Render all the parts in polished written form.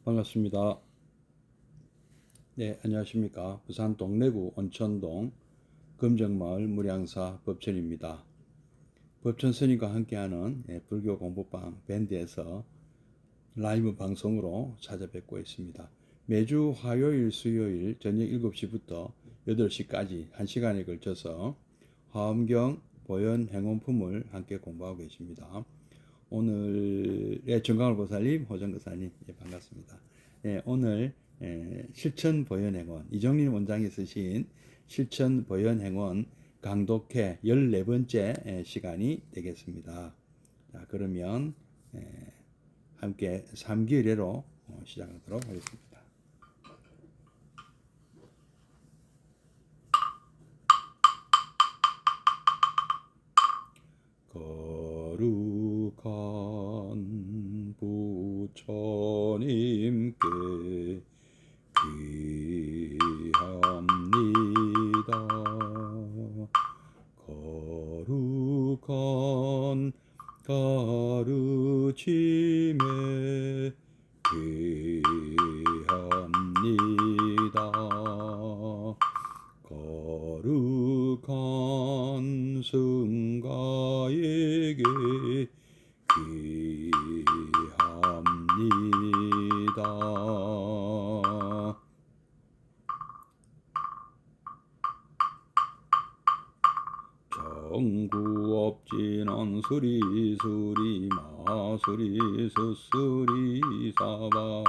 반갑습니다. 네, 안녕하십니까. 부산 동래구 온천동 금정마을 무량사 법천입니다. 법천 스님과 함께하는 불교 공부방 밴드에서 라이브 방송으로 찾아뵙고 있습니다. 매주 화요일, 수요일 저녁 7시부터 8시까지 1시간에 걸쳐서 화엄경, 보현, 행원품을 함께 공부하고 계십니다. 오늘 정강을 보살님, 호정거사님 반갑습니다. 오늘 실천 보현행원 이정린 원장이 쓰신 실천 보현행원 강독회 14번째 시간이 되겠습니다. 자, 그러면 함께 3기례로 시작하도록 하겠습니다. 거룩한 부처님께 귀합니다. 거룩한 가르침에 귀합니다. 거룩한 승가에게 귀합니다. 정구업진언 수리수리 마수리 수수리 사바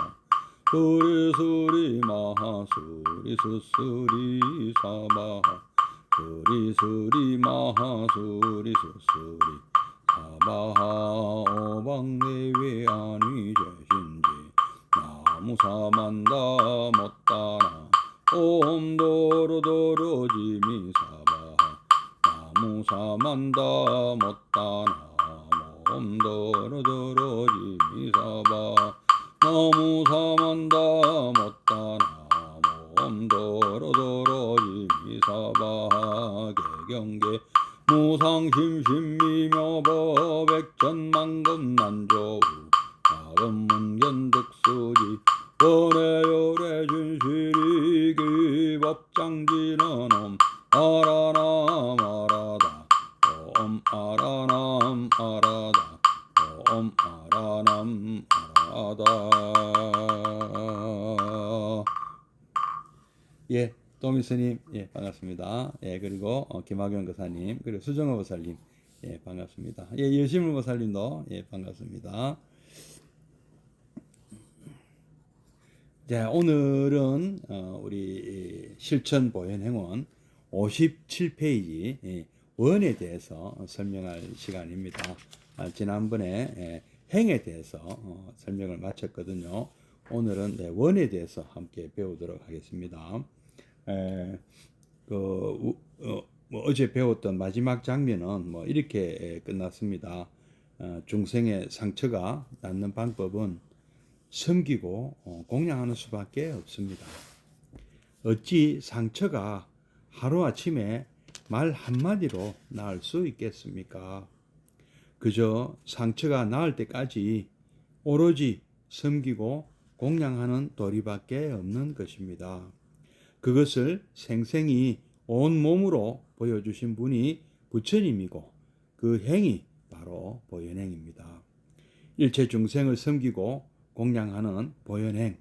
수리수리 마하수리 수수리 사바 수리수리 마하수리 수수리 사바하 오방내외 아니제신지 나무사만다 못다나 옴도로도로지미사바하 나무사만다 못다나 옴도로도로지미사바 나무사만다 못다나 옴도로도로지미사바 개경계 무상심심미묘법 백천만금난조우 가금문견득수지 원해요래 진실이 기법장지는 아라남 아라다 옴 아라남 아라다 옴 아라남 아라다. 도미스님 반갑습니다. 그리고 김학영 거사님, 그리고 수정호 거사님 반갑습니다. 여심을 거사님도 반갑습니다. 자, 오늘은 우리 실천 보현행원 57페이지 원에 대해서 설명할 시간입니다. 지난번에 행에 대해서 설명을 마쳤거든요. 오늘은 원에 대해서 함께 배우도록 하겠습니다. 어제 배웠던 마지막 장면은 이렇게 끝났습니다. 중생의 상처가 낫는 방법은 섬기고 공양하는 수밖에 없습니다. 어찌 상처가 하루아침에 말 한마디로 나을 수 있겠습니까? 그저 상처가 나을 때까지 오로지 섬기고 공양하는 도리밖에 없는 것입니다. 그것을 생생히 온몸으로 보여주신 분이 부처님이고 그 행이 바로 보현행입니다. 일체 중생을 섬기고 공양하는 보현행,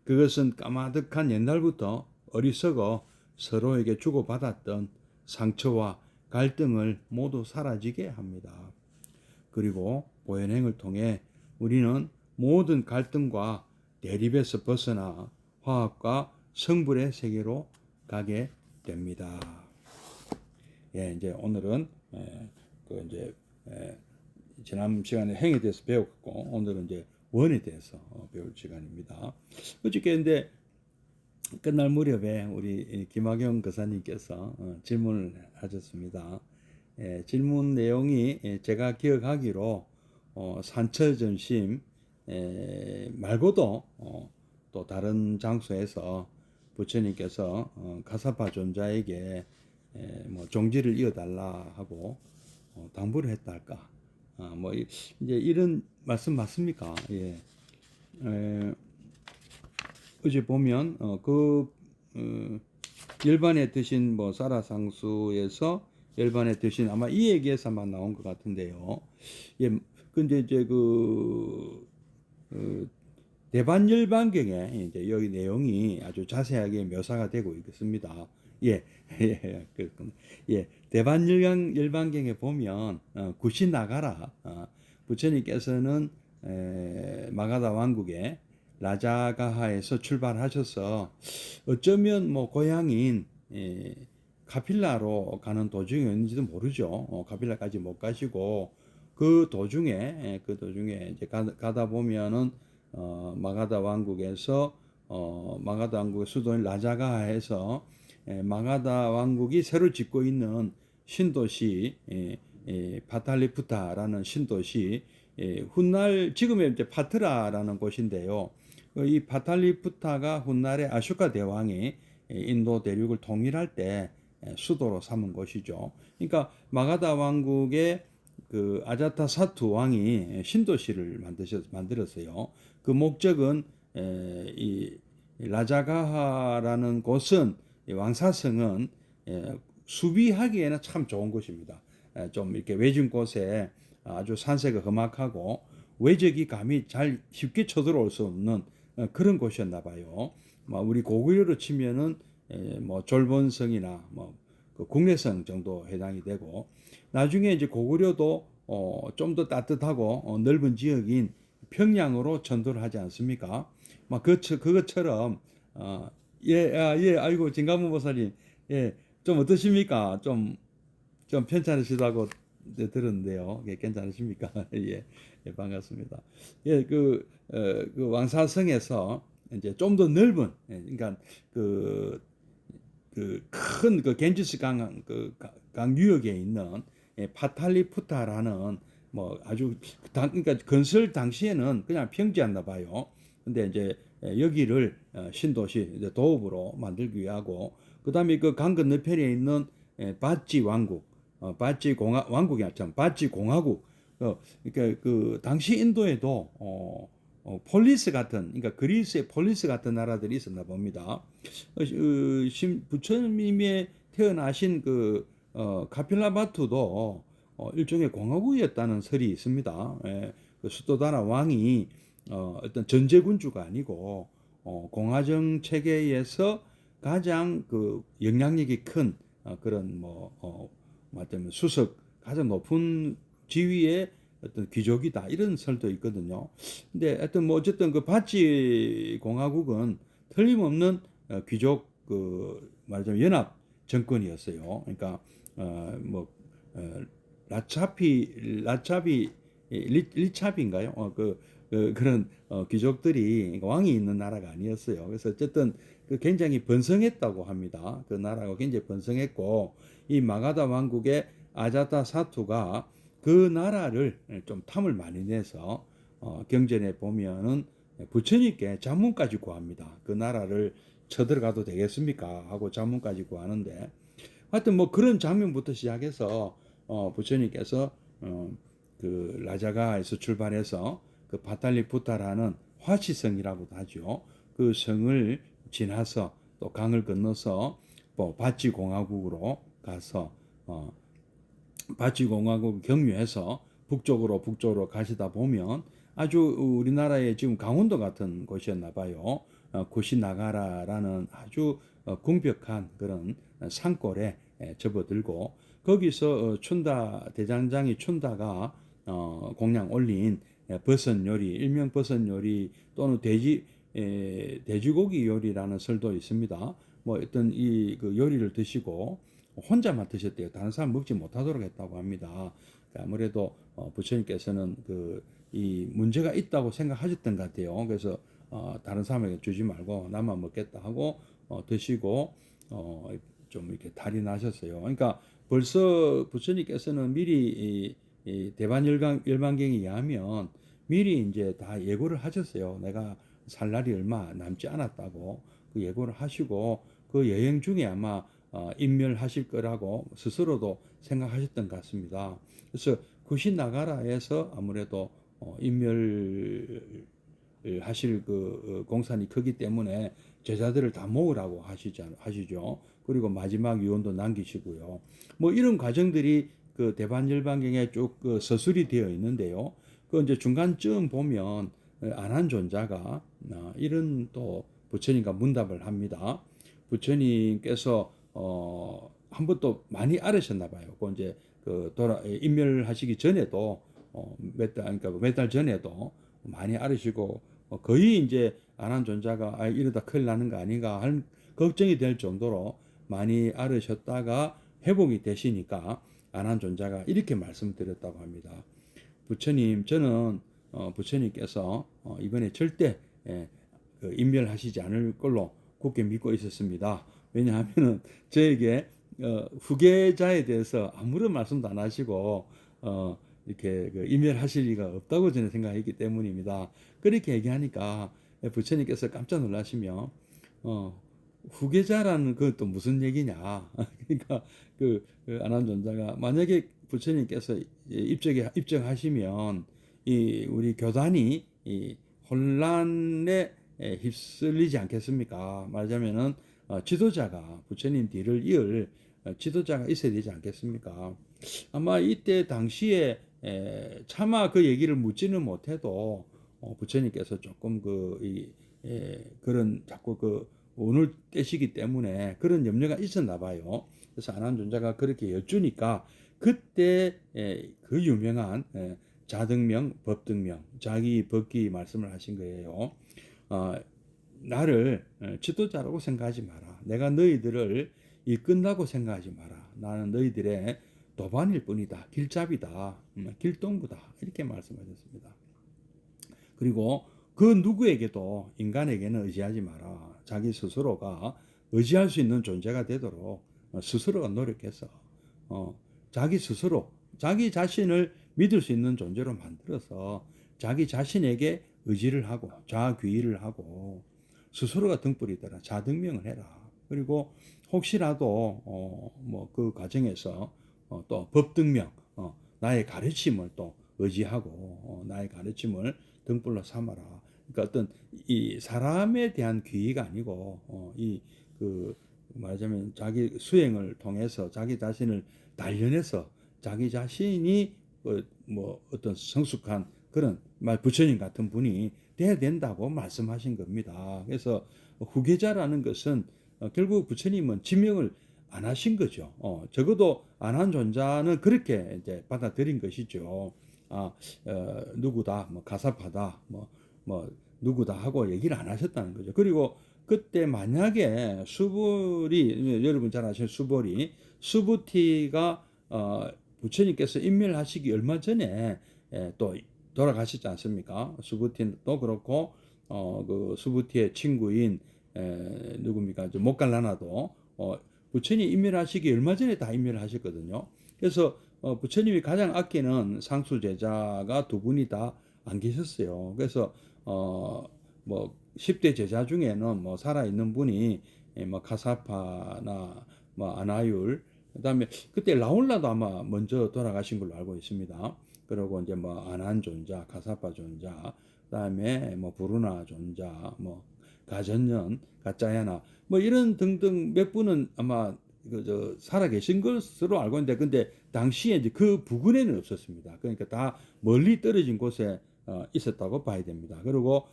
그것은 까마득한 옛날부터 어리석어 서로에게 주고받았던 상처와 갈등을 모두 사라지게 합니다. 그리고 보현행을 통해 우리는 모든 갈등과 대립에서 벗어나 화합과 성불의 세계로 가게 됩니다. 이제 오늘은 지난 시간에 행에 대해서 배웠고, 오늘은 이제 원에 대해서 배울 시간입니다. 어저께 근데 끝날 무렵에 우리 김학영 거사님께서 질문을 하셨습니다. 질문 내용이 제가 기억하기로 산처전심 말고도 또 다른 장소에서 부처님께서 가사파 존자에게 종지를 이어달라 하고 당부를 했다 할까? 이제 이런 말씀 맞습니까? 어제 보면 열반에 드신 뭐 사라상수에서 열반에 드신 아마 이 얘기에서만 나온 것 같은데요. 예, 근데 이제 대반열반경에 이제 여기 내용이 아주 자세하게 묘사가 되고 있습니다. 예, 예, 그렇군. 예, 대반열반경에 보면 굿이 나가라. 부처님께서는 마가다 왕국에 라자가하에서 출발하셔서 어쩌면 뭐 고향인 카필라로 가는 도중이었는지도 모르죠. 카필라까지 못 가시고 그 도중에 이제 가다 보면은 마가다 왕국에서 마가다 왕국의 수도인 라자가하에서 마가다 왕국이 새로 짓고 있는 신도시 파탈리푸타라는 신도시 훗날 지금의 이제 파트라라는 곳인데요. 이 파탈리푸타가 훗날에 아쇼카 대왕이 인도 대륙을 통일할 때 수도로 삼은 곳이죠. 그러니까 마가다 왕국의 그 아자타 사투 왕이 신도시를 만들었어요. 그 목적은 이 라자가하라는 곳은 왕사성은 수비하기에는 참 좋은 곳입니다. 좀 이렇게 외진 곳에 아주 산세가 험악하고 외적이 감히 잘 쉽게 쳐들어올 수 없는 그런 곳이었나 봐요. 우리 고구려로 치면은 뭐 졸본성이나 그 국내성 정도 해당이 되고 나중에 이제 고구려도 좀 더 따뜻하고 넓은 지역인 평양으로 전도를 하지 않습니까? 그것처럼 예, 아이고 진감무 보살님, 예, 좀 어떠십니까? 좀 편찮으시다고 들었는데요. 예, 괜찮으십니까? 예, 예, 반갑습니다. 예, 그 왕사성에서 이제 좀 더 넓은, 그러니까 큰 겐지스 강 유역에 있는 파탈리푸타라는 뭐 아주 그러니까 건설 당시에는 그냥 평지였나 봐요. 근데 이제 여기를 신도시 이제 도읍으로 만들기 위하고 그다음에 그 강 건너편에 있는 바찌 왕국, 왕국이 참 바찌 공화국. 그러니까 그 당시 인도에도 폴리스 같은, 그러니까 그리스의 폴리스 같은 나라들이 있었나 봅니다. 부처님이 태어나신 카필라바투도 일종의 공화국이었다는 설이 있습니다. 그 수도다나 왕이 어떤 전제군주가 아니고 공화정 체계에서 가장 그 영향력이 큰 그런 말하자면 수석 가장 높은 지위의 어떤 귀족이다 이런 설도 있거든요. 근데 하여튼 뭐 어쨌든 그 바치 공화국은 틀림없는 귀족 말하자면 연합 정권이었어요. 그러니까 뭐 라차비 리차비인가요? 그런 귀족들이 그러니까 왕이 있는 나라가 아니었어요. 그래서 어쨌든 굉장히 번성했다고 합니다. 그 나라가 굉장히 번성했고 이 마가다 왕국의 아자타 사투가 그 나라를 좀 탐을 많이 내서 경전에 보면은 부처님께 자문까지 구합니다. 그 나라를 쳐들어가도 되겠습니까? 하고 자문까지 구하는데 하여튼 뭐 그런 장면부터 시작해서 부처님께서 그 라자가에서 출발해서 그 파탈리푸타라는 화치성이라고도 하죠. 그 성을 지나서 또 강을 건너서 뭐 바치 공화국으로 가서 바치 공화국 경유해서 북쪽으로 가시다 보면 아주 우리나라의 지금 강원도 같은 곳이었나 봐요. 고시나가라라는 아주 궁벽한 그런 산골에 접어들고 거기서 춘다 대장장이 춘다가 공양 올린 버섯 요리, 일명 버섯 요리 또는 돼지고기 요리라는 설도 있습니다. 뭐 어떤 그 요리를 드시고 혼자만 드셨대요. 다른 사람 먹지 못하도록 했다고 합니다. 그러니까 아무래도 부처님께서는 이 문제가 있다고 생각하셨던 것 같아요. 그래서 다른 사람에게 주지 말고 나만 먹겠다 하고 드시고 좀 이렇게 탈이 나셨어요. 그러니까 벌써 부처님께서는 미리 이 대반열반경에 의하면 미리 이제 다 예고를 하셨어요. 내가 살 날이 얼마 남지 않았다고 그 예고를 하시고 그 여행 중에 아마 인멸하실 거라고 스스로도 생각하셨던 것 같습니다. 그래서 구시나가라에서 아무래도 인멸을 하실 공산이 크기 때문에 제자들을 다 모으라고 하시죠. 그리고 마지막 유언도 남기시고요. 뭐 이런 과정들이 그 대반열반경에 쭉 서술이 되어 있는데요. 그 이제 중간쯤 보면 안한존자가 이런 또 부처님과 문답을 합니다. 부처님께서 한 번 또 많이 앓으셨나 봐요. 그 이제 인멸하시기 전에도 그러니까 몇 달 전에도 많이 앓으시고 거의 이제 안한존자가 이러다 큰일 나는 거 아닌가 하는 걱정이 될 정도로 많이 앓으셨다가 회복이 되시니까 안한존자가 이렇게 말씀드렸다고 합니다. 부처님, 저는 부처님께서 이번에 절대 인멸하시지 않을 걸로 굳게 믿고 있었습니다. 왜냐하면은 저에게 후계자에 대해서 아무런 말씀도 안 하시고 이렇게 인멸하실 리가 없다고 저는 생각했기 때문입니다. 그렇게 얘기하니까 부처님께서 깜짝 놀라시며 후계자라는 그것도 무슨 얘기냐. 그러니까 안한존자가 만약에 부처님께서 입적하시면 이 우리 교단이 이 혼란에 휩쓸리지 않겠습니까? 말하자면은 지도자가 부처님 뒤를 이을 지도자가 있어야 되지 않겠습니까? 아마 이때 당시에 차마 그 얘기를 묻지는 못해도 부처님께서 조금 그런 자꾸 운을 떼시기 때문에 그런 염려가 있었나 봐요. 그래서 안한존자가 그렇게 여쭈니까 그때 그 유명한 자등명, 법등명, 자기 법기 말씀을 하신 거예요. 나를 지도자라고 생각하지 마라. 내가 너희들을 이끈다고 생각하지 마라. 나는 너희들의 도반일 뿐이다. 길잡이다. 길동부다. 이렇게 말씀하셨습니다. 그리고 그 누구에게도 인간에게는 의지하지 마라. 자기 스스로가 의지할 수 있는 존재가 되도록 스스로가 노력해서 자기 스스로 자기 자신을 믿을 수 있는 존재로 만들어서 자기 자신에게 의지를 하고 자귀의를 하고 스스로가 등불이더라 자등명을 해라. 그리고 혹시라도 뭐 그 과정에서 또 법등명 나의 가르침을 또 의지하고 나의 가르침을 등불로 삼아라. 그러니까 어떤 이 사람에 대한 귀의가 아니고 말하자면 자기 수행을 통해서 자기 자신을 단련해서 자기 자신이 뭐 어떤 성숙한 그런 부처님 같은 분이 돼야 된다고 말씀하신 겁니다. 그래서 후계자라는 것은 결국 부처님은 지명을 안 하신 거죠. 적어도 안한존자는 그렇게 이제 받아들인 것이죠. 누구다, 뭐 가사파다, 뭐 누구다 하고 얘기를 안 하셨다는 거죠. 그리고 그때 만약에 수불이 여러분 잘 아시는 수부티가 부처님께서 인멸하시기 얼마 전에 또 돌아가셨지 않습니까? 수부티도 그렇고 그 수부티의 친구인 누굽니까? 모갈라나도 부처님 인멸하시기 얼마 전에 다 인멸하셨거든요. 그래서 부처님이 가장 아끼는 상수 제자가 두 분이 다 안 계셨어요. 그래서 뭐 10대 제자 중에는 뭐 살아 있는 분이 뭐 카사파나 뭐 아나율 그다음에 그때 라울라도 아마 먼저 돌아가신 걸로 알고 있습니다. 그리고 이제 뭐 안한존자, 카사파 존자, 그다음에 뭐 부르나 존자, 뭐 가전년, 가짜야나 뭐 이런 등등 몇 분은 아마 살아 계신 것으로 알고 있는데 근데 당시에 이제 그 부근에는 없었습니다. 그러니까 다 멀리 떨어진 곳에 있었다고 봐야 됩니다. 그리고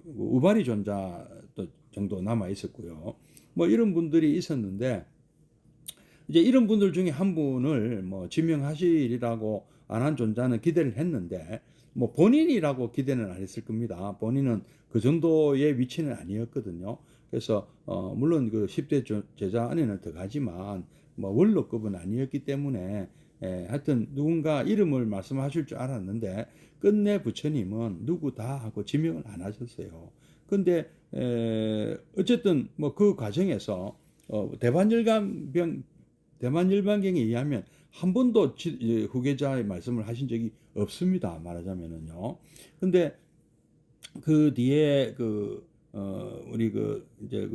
우바리 존자 정도 남아 있었고요. 뭐 이런 분들이 있었는데 이제 이런 분들 중에 한 분을 뭐 지명하시리라고 안한존자는 기대를 했는데 뭐 본인이라고 기대는 안 했을 겁니다. 본인은 그 정도의 위치는 아니었거든요. 그래서 물론 그 10대 제자 안에는 들어가지만 뭐 원로급은 아니었기 때문에 하여튼 누군가 이름을 말씀하실 줄 알았는데 끝내 부처님은 누구다 하고 지명을 안 하셨어요. 근데 어쨌든 뭐 그 과정에서 대만열반경에 의하면 한 번도 후계자의 말씀을 하신 적이 없습니다. 말하자면은요. 근데 그 뒤에 우리 이제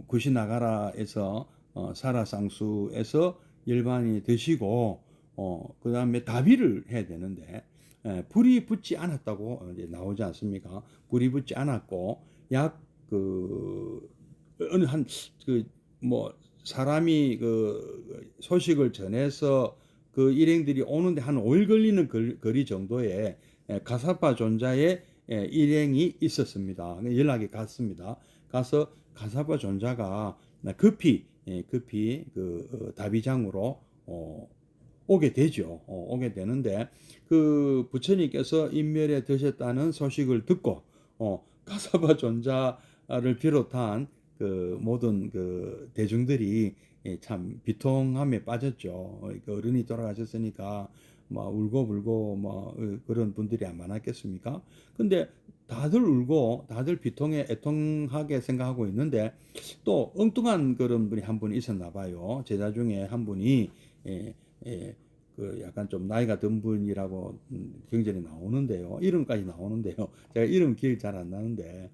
구시나가라에서 사라상수에서 열반이 되시고 그 다음에 다비를 해야 되는데 불이 붙지 않았다고 이제 나오지 않습니까? 불이 붙지 않았고 약 그 어느 한 그 뭐 사람이 그 소식을 전해서 그 일행들이 오는데 한 5일 걸리는 거리 정도의 가사파 존자의 일행이 있었습니다. 연락이 갔습니다. 가서 가사파 존자가 급히 그 다비장으로 오게 되죠. 오게 되는데 그 부처님께서 인멸에 드셨다는 소식을 듣고 가사바 존자를 비롯한 그 모든 그 대중들이 참 비통함에 빠졌죠. 그 어른이 돌아가셨으니까 뭐 울고불고 뭐 그런 분들이 안 많았겠습니까? 근데 다들 울고 다들 비통에 애통하게 생각하고 있는데 또 엉뚱한 그런 분이 한 분 있었나 봐요. 제자 중에 한 분이 예, 예, 그 약간 좀 나이가 든 분이라고 경전에 나오는데요. 이름까지 나오는데요. 제가 이름 기억이 잘 안 나는데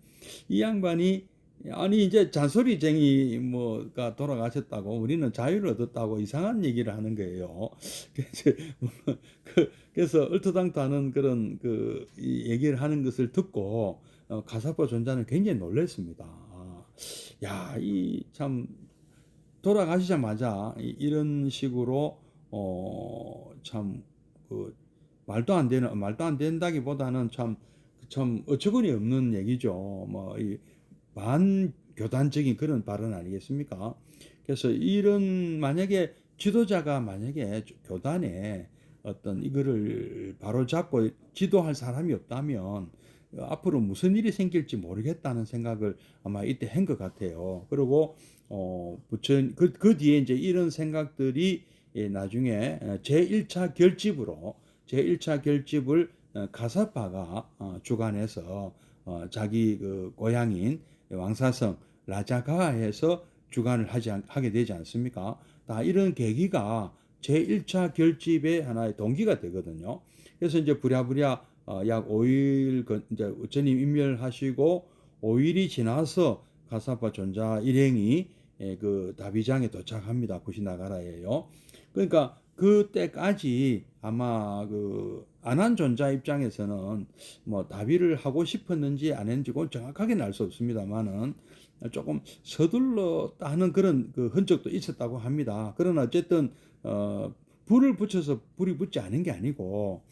이 양반이 아니 이제 잔소리쟁이 뭐가 돌아가셨다고 우리는 자유를 얻었다고 이상한 얘기를 하는 거예요. 그래서 얼토당토하는 그런 이 얘기를 하는 것을 듣고 가사파 존자는 굉장히 놀랐습니다. 야, 이 참 돌아가시자마자 이런 식으로 참 그 말도 안 된다기보다는 참 어처구니 없는 얘기죠. 뭐 이 반교단적인 그런 발언 아니겠습니까? 그래서 이런 만약에 지도자가 만약에 교단에 어떤 이거를 바로잡고 지도할 사람이 없다면 앞으로 무슨 일이 생길지 모르겠다는 생각을 아마 이때 한 것 같아요. 그리고 그 뒤에 이제 이런 생각들이 나중에 제1차 결집을 가사파가 주관해서 자기 그 고향인 왕사성 라자가에서 주관을 하게 되지 않습니까? 다 이런 계기가 제1차 결집의 하나의 동기가 되거든요. 그래서 이제 부랴부랴 약 5일 이제 부처님 인멸하시고 5일이 지나서 가사파 존자 일행이 그 다비장에 도착합니다. 구시나가라예요. 그러니까 그때까지 아마 그 안한 존자 입장에서는 뭐 다비를 하고 싶었는지 안 했는지 그건 정확하게는 알 수 없습니다만은 조금 서둘렀다 하는 그런 그 흔적도 있었다고 합니다. 그러나 어쨌든 불을 붙여서 불이 붙지 않은 게 아니고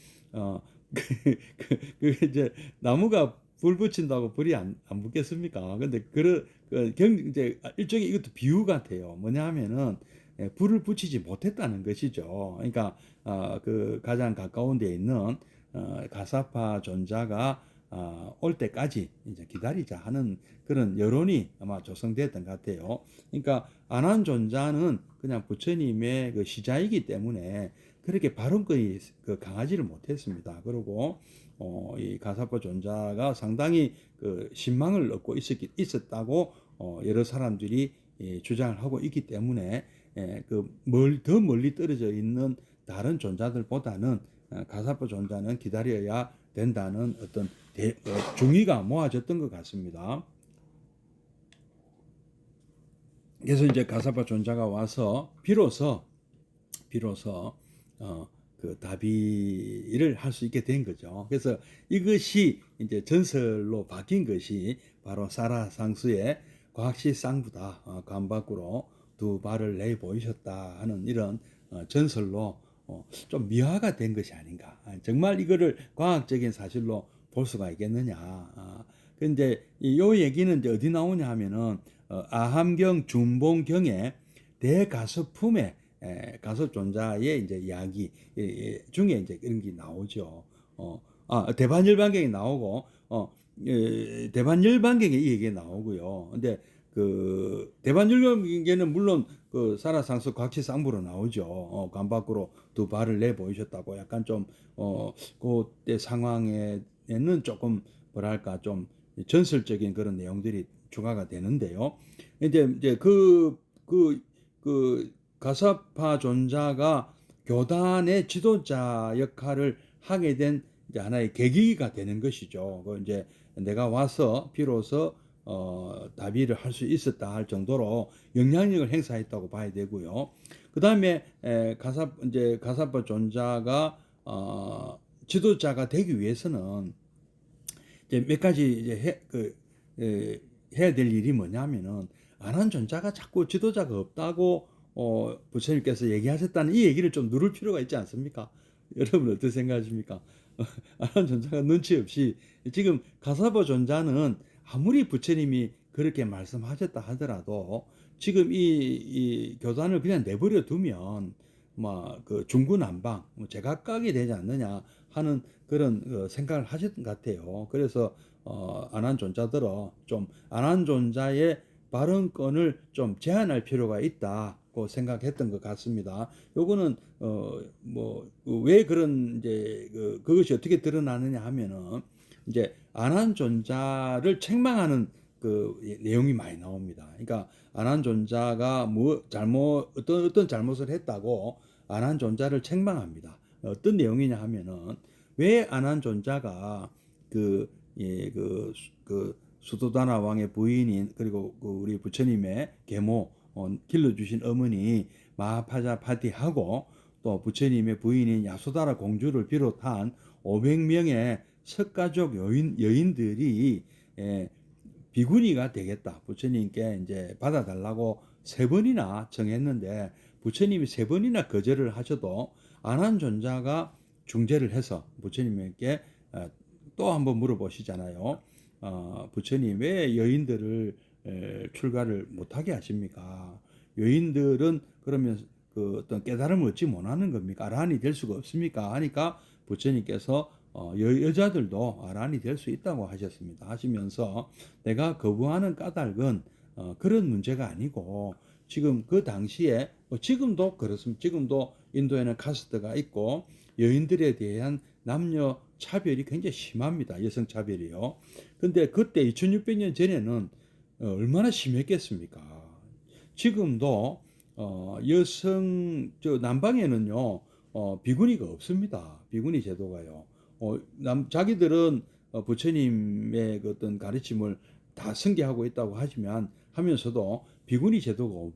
그 이제 나무가 불 붙인다고 불이 안 붙겠습니까? 근데 이제 일종의 이것도 비유 같아요. 뭐냐 하면은 불을 붙이지 못했다는 것이죠. 그러니까 그 가장 가까운 데 있는 가사파 존자가 올 때까지 이제 기다리자 하는 그런 여론이 아마 조성됐던 것 같아요. 그러니까 안한 존자는 그냥 부처님의 그 시자이기 때문에 그렇게 발언권이 강하지를 못했습니다. 그리고 이 가사파 존자가 상당히 그 신망을 얻고 있었다고 여러 사람들이 주장을 하고 있기 때문에 더 멀리 떨어져 있는 다른 존자들보다는 가사파 존자는 기다려야 된다는 어떤 중의가 모아졌던 것 같습니다. 그래서 이제 가사파 존자가 와서 비로소 그 다비를 할 수 있게 된 거죠. 그래서 이것이 이제 전설로 바뀐 것이 바로 사라상수의 과학시상부다. 관 밖으로 두 발을 내 보이셨다 하는 이런 전설로 좀 미화가 된 것이 아닌가. 정말 이거를 과학적인 사실로 볼 수가 있겠느냐. 근데 요 얘기는 이제 어디 나오냐 하면은 아함경 준봉경의 대가섭품에 가섭 존자의 이제 이야기 중에 이제 이런 게 나오죠. 대반열반경이 나오고 대반열반경에 이 얘기가 나오고요. 근데 그 대반열반경에는 물론 그 사라상수 곽치상부로 나오죠. 관 밖으로 두 발을 내 보이셨다고 약간 좀 그때 상황에는 조금 뭐랄까 좀 전설적인 그런 내용들이 추가가 되는데요. 이제 그 가사파 존자가 교단의 지도자 역할을 하게 된 이제 하나의 계기가 되는 것이죠. 그 이제 내가 와서 비로소 다비를 할 수 있었다 할 정도로 영향력을 행사했다고 봐야 되고요. 그 다음에 가사파 존자가 지도자가 되기 위해서는 이제 몇 가지 이제 해야 될 일이 뭐냐면은 안한존자가 자꾸 지도자가 없다고 부처님께서 얘기하셨다는 이 얘기를 좀 누를 필요가 있지 않습니까? 여러분 어떻게 생각하십니까? 안한존자가 눈치 없이 지금 가사바 존자는 아무리 부처님이 그렇게 말씀하셨다 하더라도 지금 이 교단을 그냥 내버려 두면 그 중구난방 제각각이 되지 않느냐 하는 그런 생각을 하셨던 것 같아요. 그래서 안한존자들어 좀 안한존자의 발언권을 좀 제한할 필요가 있다고 생각했던 것 같습니다. 요거는 왜 그런 이제 그것이 어떻게 드러나느냐 하면은 이제 안한존자를 책망하는 그 내용이 많이 나옵니다. 그러니까 안한존자가 어떤 잘못을 했다고 안한존자를 책망합니다. 어떤 내용이냐 하면은 왜 안한존자가 그 수도다나 왕의 부인인 그리고 우리 부처님의 계모 길러주신 어머니 마하파자파티하고 또 부처님의 부인인 야소다라 공주를 비롯한 500명의 석가족 여인들이 비구니가 되겠다. 부처님께 이제 받아달라고 3번이나 정했는데 부처님이 3번이나 거절을 하셔도 안한존자가 중재를 해서 부처님께 또 한번 물어보시잖아요. 부처님 왜 여인들을 출가를 못하게 하십니까? 여인들은 그러면 그 어떤 깨달음을 얻지 못하는 겁니까? 아라한이 될 수가 없습니까? 하니까 부처님께서 여자들도 아라한이 될 수 있다고 하셨습니다. 하시면서 내가 거부하는 까닭은 그런 문제가 아니고 지금 그 당시에 지금도 그렇습니다. 지금도 인도에는 카스트가 있고 여인들에 대한 남녀 차별이 굉장히 심합니다. 여성 차별이요. 근데 그때 2600년 전에는 얼마나 심했겠습니까? 지금도 남방에는요 비구니가 없습니다. 비구니 제도가요. 자기들은 부처님의 그 어떤 가르침을 다 승계하고 있다고 하면서도 비구니 제도가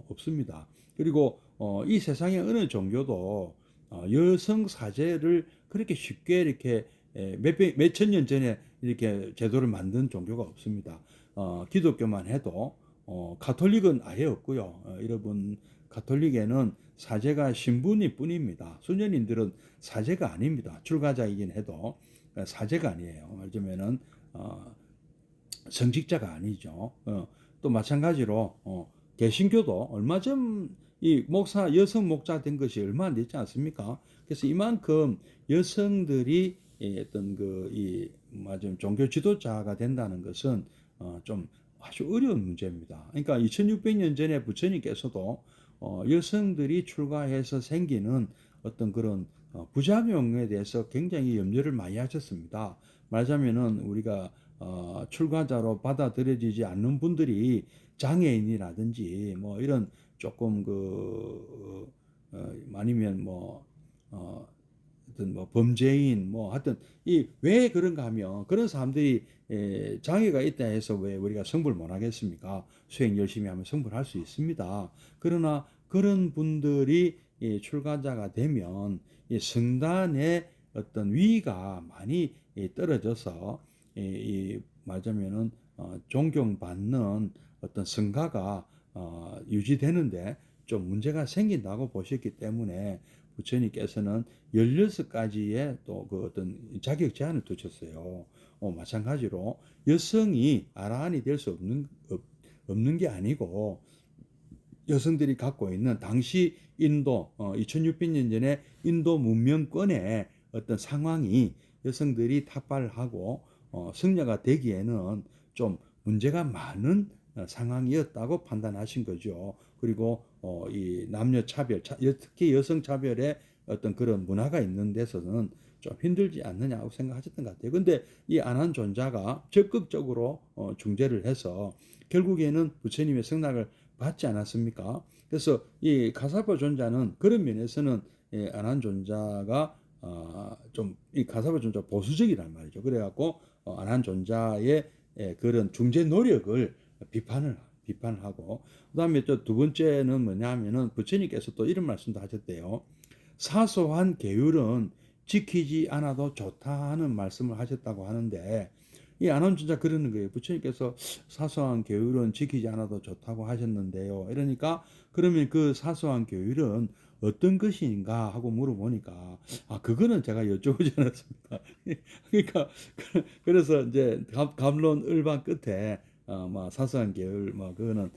없습니다. 그리고 이 세상의 어느 종교도 여성 사제를 그렇게 쉽게 이렇게 몇천 년 전에 이렇게 제도를 만든 종교가 없습니다. 기독교만 해도 가톨릭은 아예 없고요. 여러분 가톨릭에는 사제가 신부일 뿐입니다. 수녀님들은 사제가 아닙니다. 출가자이긴 해도 사제가 아니에요. 말하자면은 성직자가 아니죠. 또 마찬가지로 개신교도 얼마 전 이 목사 여성 목자 된 것이 얼마 안 됐지 않습니까? 그래서 이만큼 여성들이 어떤 종교 지도자가 된다는 것은 좀 아주 어려운 문제입니다. 그러니까 2600년 전에 부처님께서도 여성들이 출가해서 생기는 어떤 그런 부작용에 대해서 굉장히 염려를 많이 하셨습니다. 말하자면은 우리가 출가자로 받아들여지지 않는 분들이 장애인이라든지 뭐 이런 조금 아니면 어떤 범죄인 하여튼 왜 그런가 하면 그런 사람들이 장애가 있다 해서 왜 우리가 성불 못 하겠습니까? 수행 열심히 하면 성불할 수 있습니다. 그러나 그런 분들이 출가자가 되면 성단의 어떤 위가 많이 떨어져서 말하자면은 존경받는 어떤 성가가 유지되는데 좀 문제가 생긴다고 보셨기 때문에 부처님께서는 16가지의 또 그 어떤 자격 제한을 두셨어요. 마찬가지로 여성이 아라한이 될 수 없는 게 아니고 여성들이 갖고 있는 당시 인도 2600년 전에 인도 문명권의 어떤 상황이 여성들이 탑발하고 승려가 되기에는 좀 문제가 많은 상황이었다고 판단하신 거죠. 그리고 이 남녀 차별, 특히 여성 차별의 어떤 그런 문화가 있는 데서는 좀 힘들지 않느냐고 생각하셨던 것 같아요. 근데 이 안한존자가 적극적으로 중재를 해서 결국에는 부처님의 승낙을 받지 않았습니까? 그래서 이 가사바 존자는 그런 면에서는 안한존자가 좀 이 가사바 존자 보수적이란 말이죠. 그래갖고 안한존자의 그런 중재 노력을 비판하고 그다음에 또 두 번째는 뭐냐면은 부처님께서 또 이런 말씀도 하셨대요. 사소한 계율은 지키지 않아도 좋다 하는 말씀을 하셨다고 하는데, 이 안원준자 그러는 거예요. 부처님께서 사소한 교율은 지키지 않아도 좋다고 하셨는데요. 이러니까 그러면 그 사소한 교율은 어떤 것인가 하고 물어보니까, 그거는 제가 여쭤보지 않았습니다. 그러니까 그래서 이제 갑론을반 끝에 뭐 사소한 교율 뭐 그거는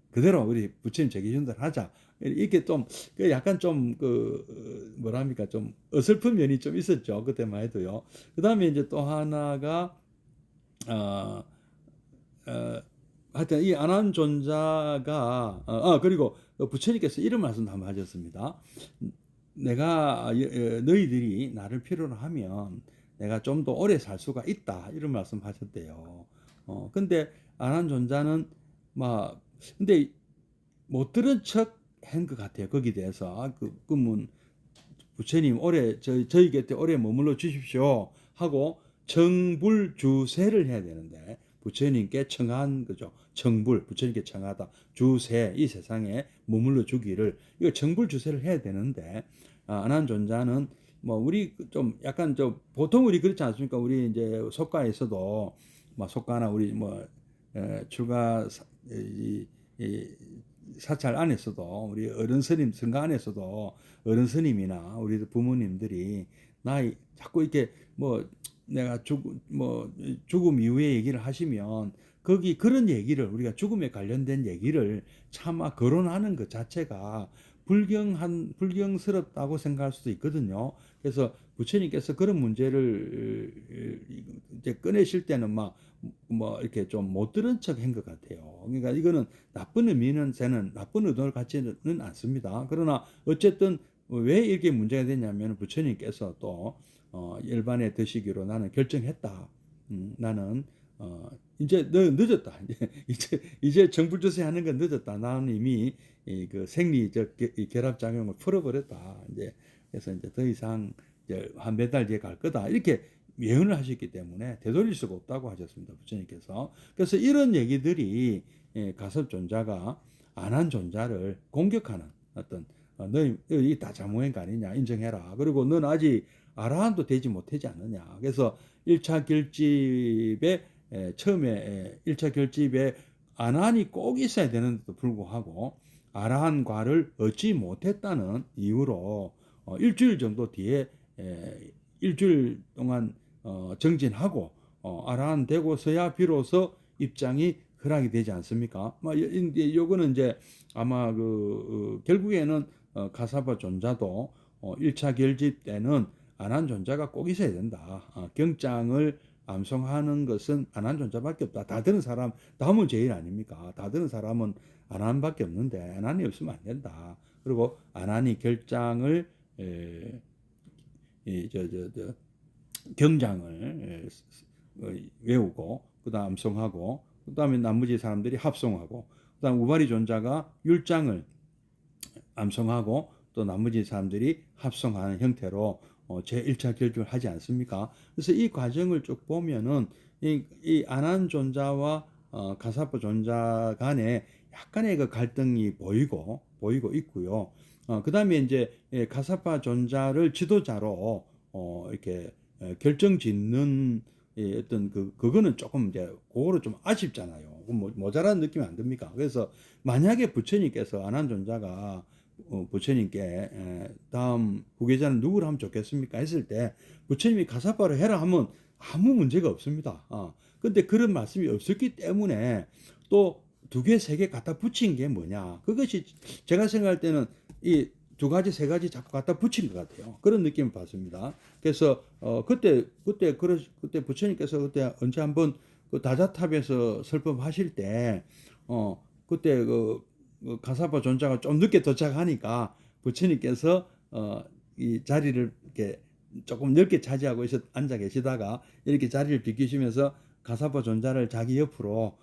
그대로 우리 부처님 제 기준대로 하자. 이렇게 좀 약간 좀 뭐랍니까, 좀 어설픈 면이 좀 있었죠, 그때만 해도요. 그 다음에 이제 또 하나가 어, 어, 하여튼 이 안한존자가 그리고 부처님께서 이런 말씀도 한번 하셨습니다. 내가 너희들이 나를 필요로 하면 내가 좀 더 오래 살 수가 있다, 이런 말씀 하셨대요. 근데 안한존자는 막 근데 못 들은 척 한 것 같아요. 거기에 대해서 그러면 부처님 저희 곁에 오래 머물러 주십시오 하고 청불주세를 해야 되는데, 부처님께 청한 거죠. 부처님께 청하다. 주세, 이 세상에 머물러 주기를, 이거 청불주세를 해야 되는데, 안한존자는 뭐 우리 좀 약간 보통 우리 그렇지 않습니까? 우리 이제 속가에서도 뭐 속가나 우리 뭐 출가 이 사찰 안에서도, 우리 어른 스님 성가 안에서도 어른 스님이나 우리 부모님들이 나이 자꾸 이렇게 뭐 내가 죽음 이후의 얘기를 하시면 거기 그런 얘기를, 우리가 죽음에 관련된 얘기를 차마 거론하는 것 자체가 불경스럽다고 생각할 수도 있거든요. 그래서 부처님께서 그런 문제를 이제 꺼내실 때는 뭐 이렇게 좀 못 들은 척 한 것 같아요. 그러니까 이거는 나쁜 의미는, 저는 나쁜 의도를 갖지는 않습니다. 그러나 어쨌든 왜 이렇게 문제가 됐냐면, 부처님께서 또 일반에 드시기로 나는 결정했다. 나는 이제 너 늦었다. 이제 정불조세 하는 건 늦었다. 나는 이미 그 생리적 결합 작용을 풀어버렸다. 이제 그래서 이제 더 이상 이제 한 몇 달 뒤에 갈 거다, 이렇게 예언을 하셨기 때문에 되돌릴 수가 없다고 하셨습니다, 부처님께서. 그래서 이런 얘기들이 가섭존자가 안한존자를 공격하는 어떤 너희 다 잘못한 거 아니냐, 인정해라. 그리고 넌 아직 아라한도 되지 못하지 않느냐. 그래서 1차 결집에 처음에 1차 결집에 아난이 꼭 있어야 되는데도 불구하고 아라한과를 얻지 못했다는 이유로 일주일 정도 뒤에 일주일 동안 정진하고 아라한 되고서야 비로소 입장이 허락이 되지 않습니까? 요거는 이제 아마 결국에는 가사바 존자도 1차 결집 때는 안한존자가 꼭 있어야 된다. 경장을 암송하는 것은 안한존자밖에 없다. 다 드는 사람, 다음은 제일 아닙니까? 다 드는 사람은 안한밖에 없는데 안한이 없으면 안 된다. 그리고 안한이 결장을 경장을 외우고 그다음 암송하고, 그다음에 나머지 사람들이 합송하고, 그다음 우바리 존자가 율장을 암송하고 또 나머지 사람들이 합성하는 형태로 제1차 결집을 하지 않습니까? 그래서 이 과정을 쭉 보면은 이 안한 존자와 가사파 존자 간에 약간의 그 갈등이 보이고 있고요. 그 다음에 이제 가사파 존자를 지도자로 이렇게 결정 짓는 어떤 그거는 조금 이제 그거로 좀 아쉽잖아요. 모자란 느낌이 안 듭니까? 그래서 만약에 부처님께서 안한 존자가 부처님께 다음 후계자는 누구를 하면 좋겠습니까 했을 때 부처님이 가사파를 해라 하면 아무 문제가 없습니다. 근데 그런 말씀이 없었기 때문에 또 두 개, 세 개 갖다 붙인 게 뭐냐, 그것이 제가 생각할 때는 이 두 가지, 세 가지 자꾸 갖다 붙인 것 같아요. 그런 느낌을 받습니다. 그래서 그때 부처님께서 그때 언제 한번 그 다자탑에서 설법하실 때 그때 가사파 존자가 좀 늦게 도착하니까 부처님께서 이 자리를 이렇게 조금 넓게 차지하고 앉아 계시다가 이렇게 자리를 비키시면서 가사파 존자를 자기 옆으로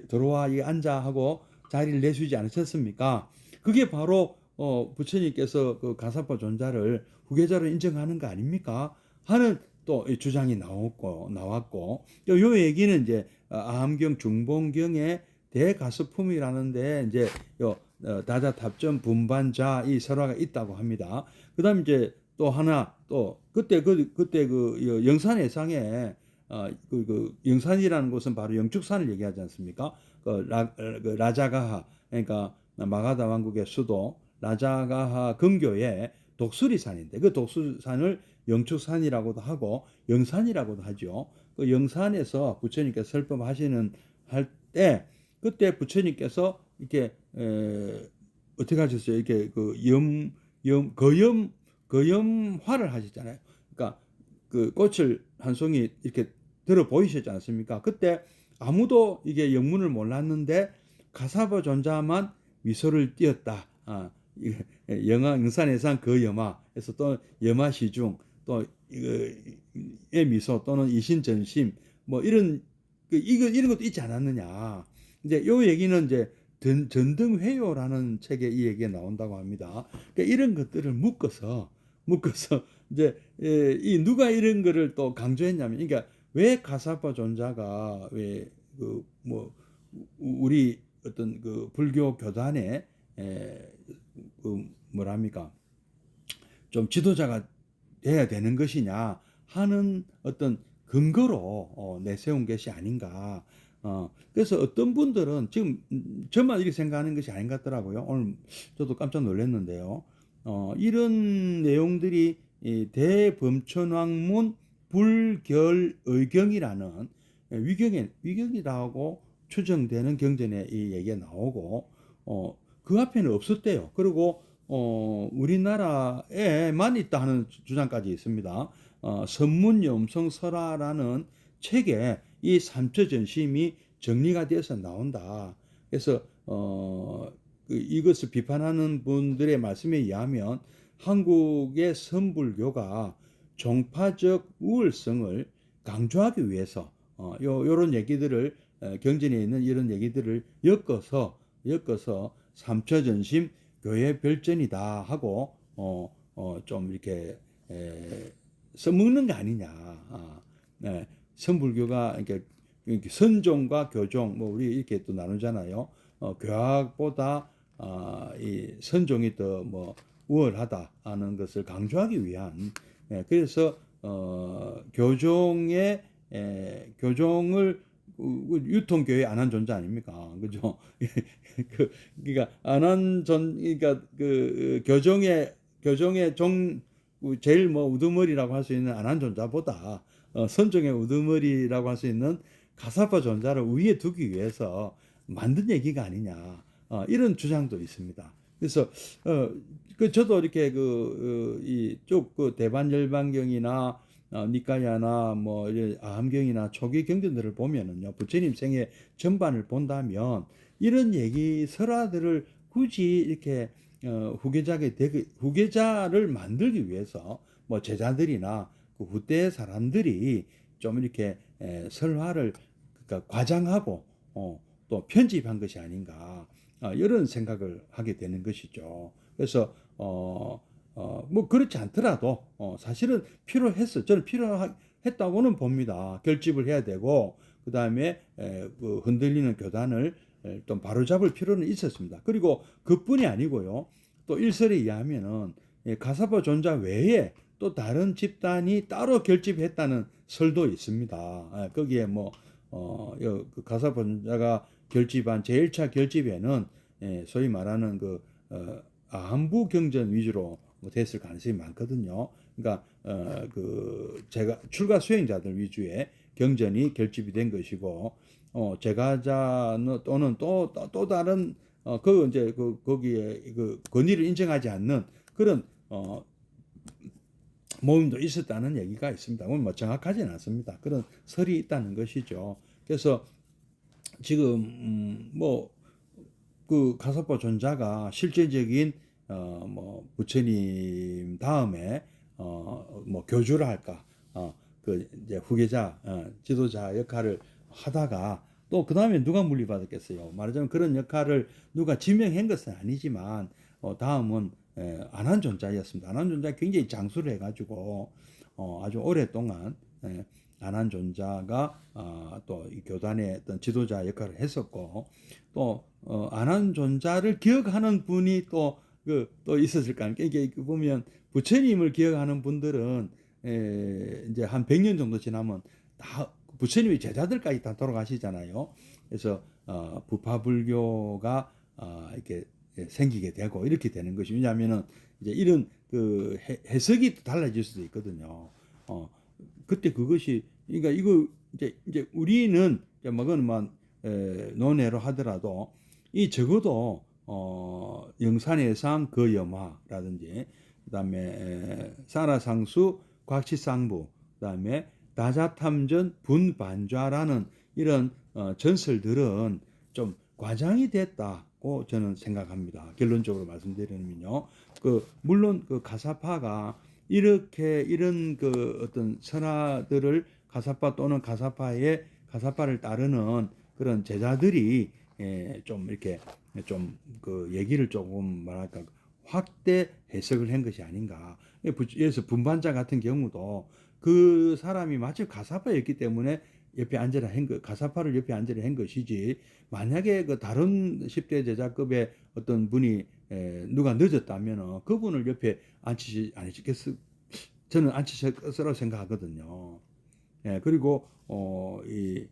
들어와 앉아 하고 자리를 내주지 않으셨습니까? 그게 바로 부처님께서 그 가사파 존자를 후계자로 인정하는 거 아닙니까? 하는 또 주장이 나왔고, 요 얘기는 이제 아함경 중봉경의 대가스품이라는데 이제 다자탑전 분반자 이 설화가 있다고 합니다. 그다음 이제 또 하나 또 그때 그 영산해상에 그 영산이라는 곳은 바로 영축산을 얘기하지 않습니까? 그 라자가하 그러니까 마가다 왕국의 수도 라자가하 근교에 독수리산인데 그 독수리산을 영축산이라고도 하고 영산이라고도 하죠. 그 영산에서 부처님께서 설법하시는 할 때 그때 부처님께서 이렇게 어떻게 하셨어요? 이렇게 그 거염화를 하셨잖아요. 그러니까 그 꽃을 한 송이 이렇게 들어 보이셨지 않습니까? 그때 아무도 이게 영문을 몰랐는데 가사바 존자만 미소를 띄었다. 영산해상 거염화에서 또 염화시중 또 이거의 미소 또는 이신전심 뭐 이런 이런 것도 있지 않았느냐. 이제 요 얘기는 이제 전등회요라는 책에 이 얘기가 나온다고 합니다. 그러니까 이런 것들을 묶어서 이제 이 누가 이런 거를 또 강조했냐면, 그러니까 왜 가사파 존자가 왜 그 뭐 우리 어떤 그 불교 교단에 그 뭐랍니까 좀 지도자가 돼야 되는 것이냐 하는 어떤 근거로 내세운 것이 아닌가. 그래서 어떤 분들은 지금 저만 이렇게 생각하는 것이 아닌 것 같더라고요. 오늘 저도 깜짝 놀랐는데요. 이런 내용들이 이 대범천왕문 불결의경이라는 위경이라고 추정되는 경전에 이 얘기가 나오고 그 앞에는 없었대요. 그리고 우리나라에만 있다 하는 주장까지 있습니다. 선문염성설화라는 책에 이 삼처전심이 정리가 돼서 나온다. 그래서 이것을 비판하는 분들의 말씀에 의하면 한국의 선불교가 종파적 우월성을 강조하기 위해서 요런 얘기들을 경전에 있는 이런 얘기들을 엮어서 삼처전심 교회 별전이다 하고 좀 이렇게 써먹는 게 아니냐. 네. 선불교가 이렇게 선종과 교종 뭐 우리 이렇게 또 나누잖아요. 교학보다 이 선종이 더 뭐 우월하다 하는 것을 강조하기 위한 그래서 교종을 유통교회 안한존자 아닙니까? 그죠? 그러니까 그러니까 그 교종의 제일 뭐 우두머리라고 할 수 있는 안한존자보다 선종의 우두머리라고 할 수 있는 가사파 존자를 위에 두기 위해서 만든 얘기가 아니냐 이런 주장도 있습니다. 그래서 저도 이렇게 이쪽 그 대반열반경이나 니까야나 뭐 아함경이나 초기 경전들을 보면은요 부처님 생애 전반을 본다면 이런 얘기 설화들을 굳이 이렇게 후계자를 만들기 위해서 뭐 제자들이나 그 후대 사람들이 좀 이렇게 설화를 그러니까 과장하고 또 편집한 것이 아닌가 이런 생각을 하게 되는 것이죠. 그래서 뭐 그렇지 않더라도 사실은 필요했어. 저는 필요했다고는 봅니다. 결집을 해야 되고 그 다음에 그 흔들리는 교단을 좀 바로잡을 필요는 있었습니다. 그리고 그뿐이 아니고요. 또 일설에 의하면은 가사파 존자 외에 또 다른 집단이 따로 결집했다는 설도 있습니다. 거기에 뭐 그 가사파 존자가 결집한 제1차 결집에는 소위 말하는 그 아함부 경전 위주로 됐을 가능성이 많거든요. 그러니까 제가 출가 수행자들 위주의 경전이 결집이 된 것이고 제가자 또는 또 다른 이제 거기에 그 권위를 인정하지 않는 그런 모임도 있었다는 얘기가 있습니다. 뭐 정확하지는 않습니다. 그런 설이 있다는 것이죠. 그래서 지금 그 가사파 존자가 실제적인 뭐 부처님 다음에 뭐 교주를 할까 그 이제 후계자 지도자 역할을 하다가 또 그 다음에 누가 물리받았겠어요. 말하자면 그런 역할을 누가 지명한 것은 아니지만 다음은 안한존자였습니다. 안한존자 굉장히 장수를 해가지고 아주 오랫동안 안한존자가 또 이 교단의 어떤 지도자 역할을 했었고 또 안한존자를 기억하는 분이 또 있었을 거 아닙니까? 이게 보면 부처님을 기억하는 분들은 이제 한 100년 정도 지나면 다 부처님의 제자들까지 다 돌아가시잖아요. 그래서 부파불교가 이렇게 생기게 되고 이렇게 되는 것이, 왜냐하면은 이제 이런 그 해석이 달라질 수도 있거든요. 그때 그것이, 그러니까 이거 이제 우리는 뭐그만 논외로 하더라도 이 적어도 영산해상 그 염화라든지, 그다음에 사라상수 곽치상부, 그다음에 다자탐전 분반좌라는 이런 전설들은 좀 과장이 됐다고 저는 생각합니다. 결론적으로 말씀드리면요, 물론 그 가사파가 이렇게 이런 그 어떤 선화들을 가사파 또는 가사파를 따르는 그런 제자들이 좀 이렇게 좀 그 얘기를 조금 뭐랄까 확대 해석을 한 것이 아닌가. 그래서 분반자 같은 경우도 그 사람이 마치 가사파였기 때문에 옆에 앉으라 한 것, 가사파를 옆에 앉으라 한 것이지, 만약에 그 다른 10대 제자급의 어떤 분이 누가 늦었다면 그분을 옆에 앉히겠어, 저는 앉히실 것이라고 생각하거든요. 그리고 이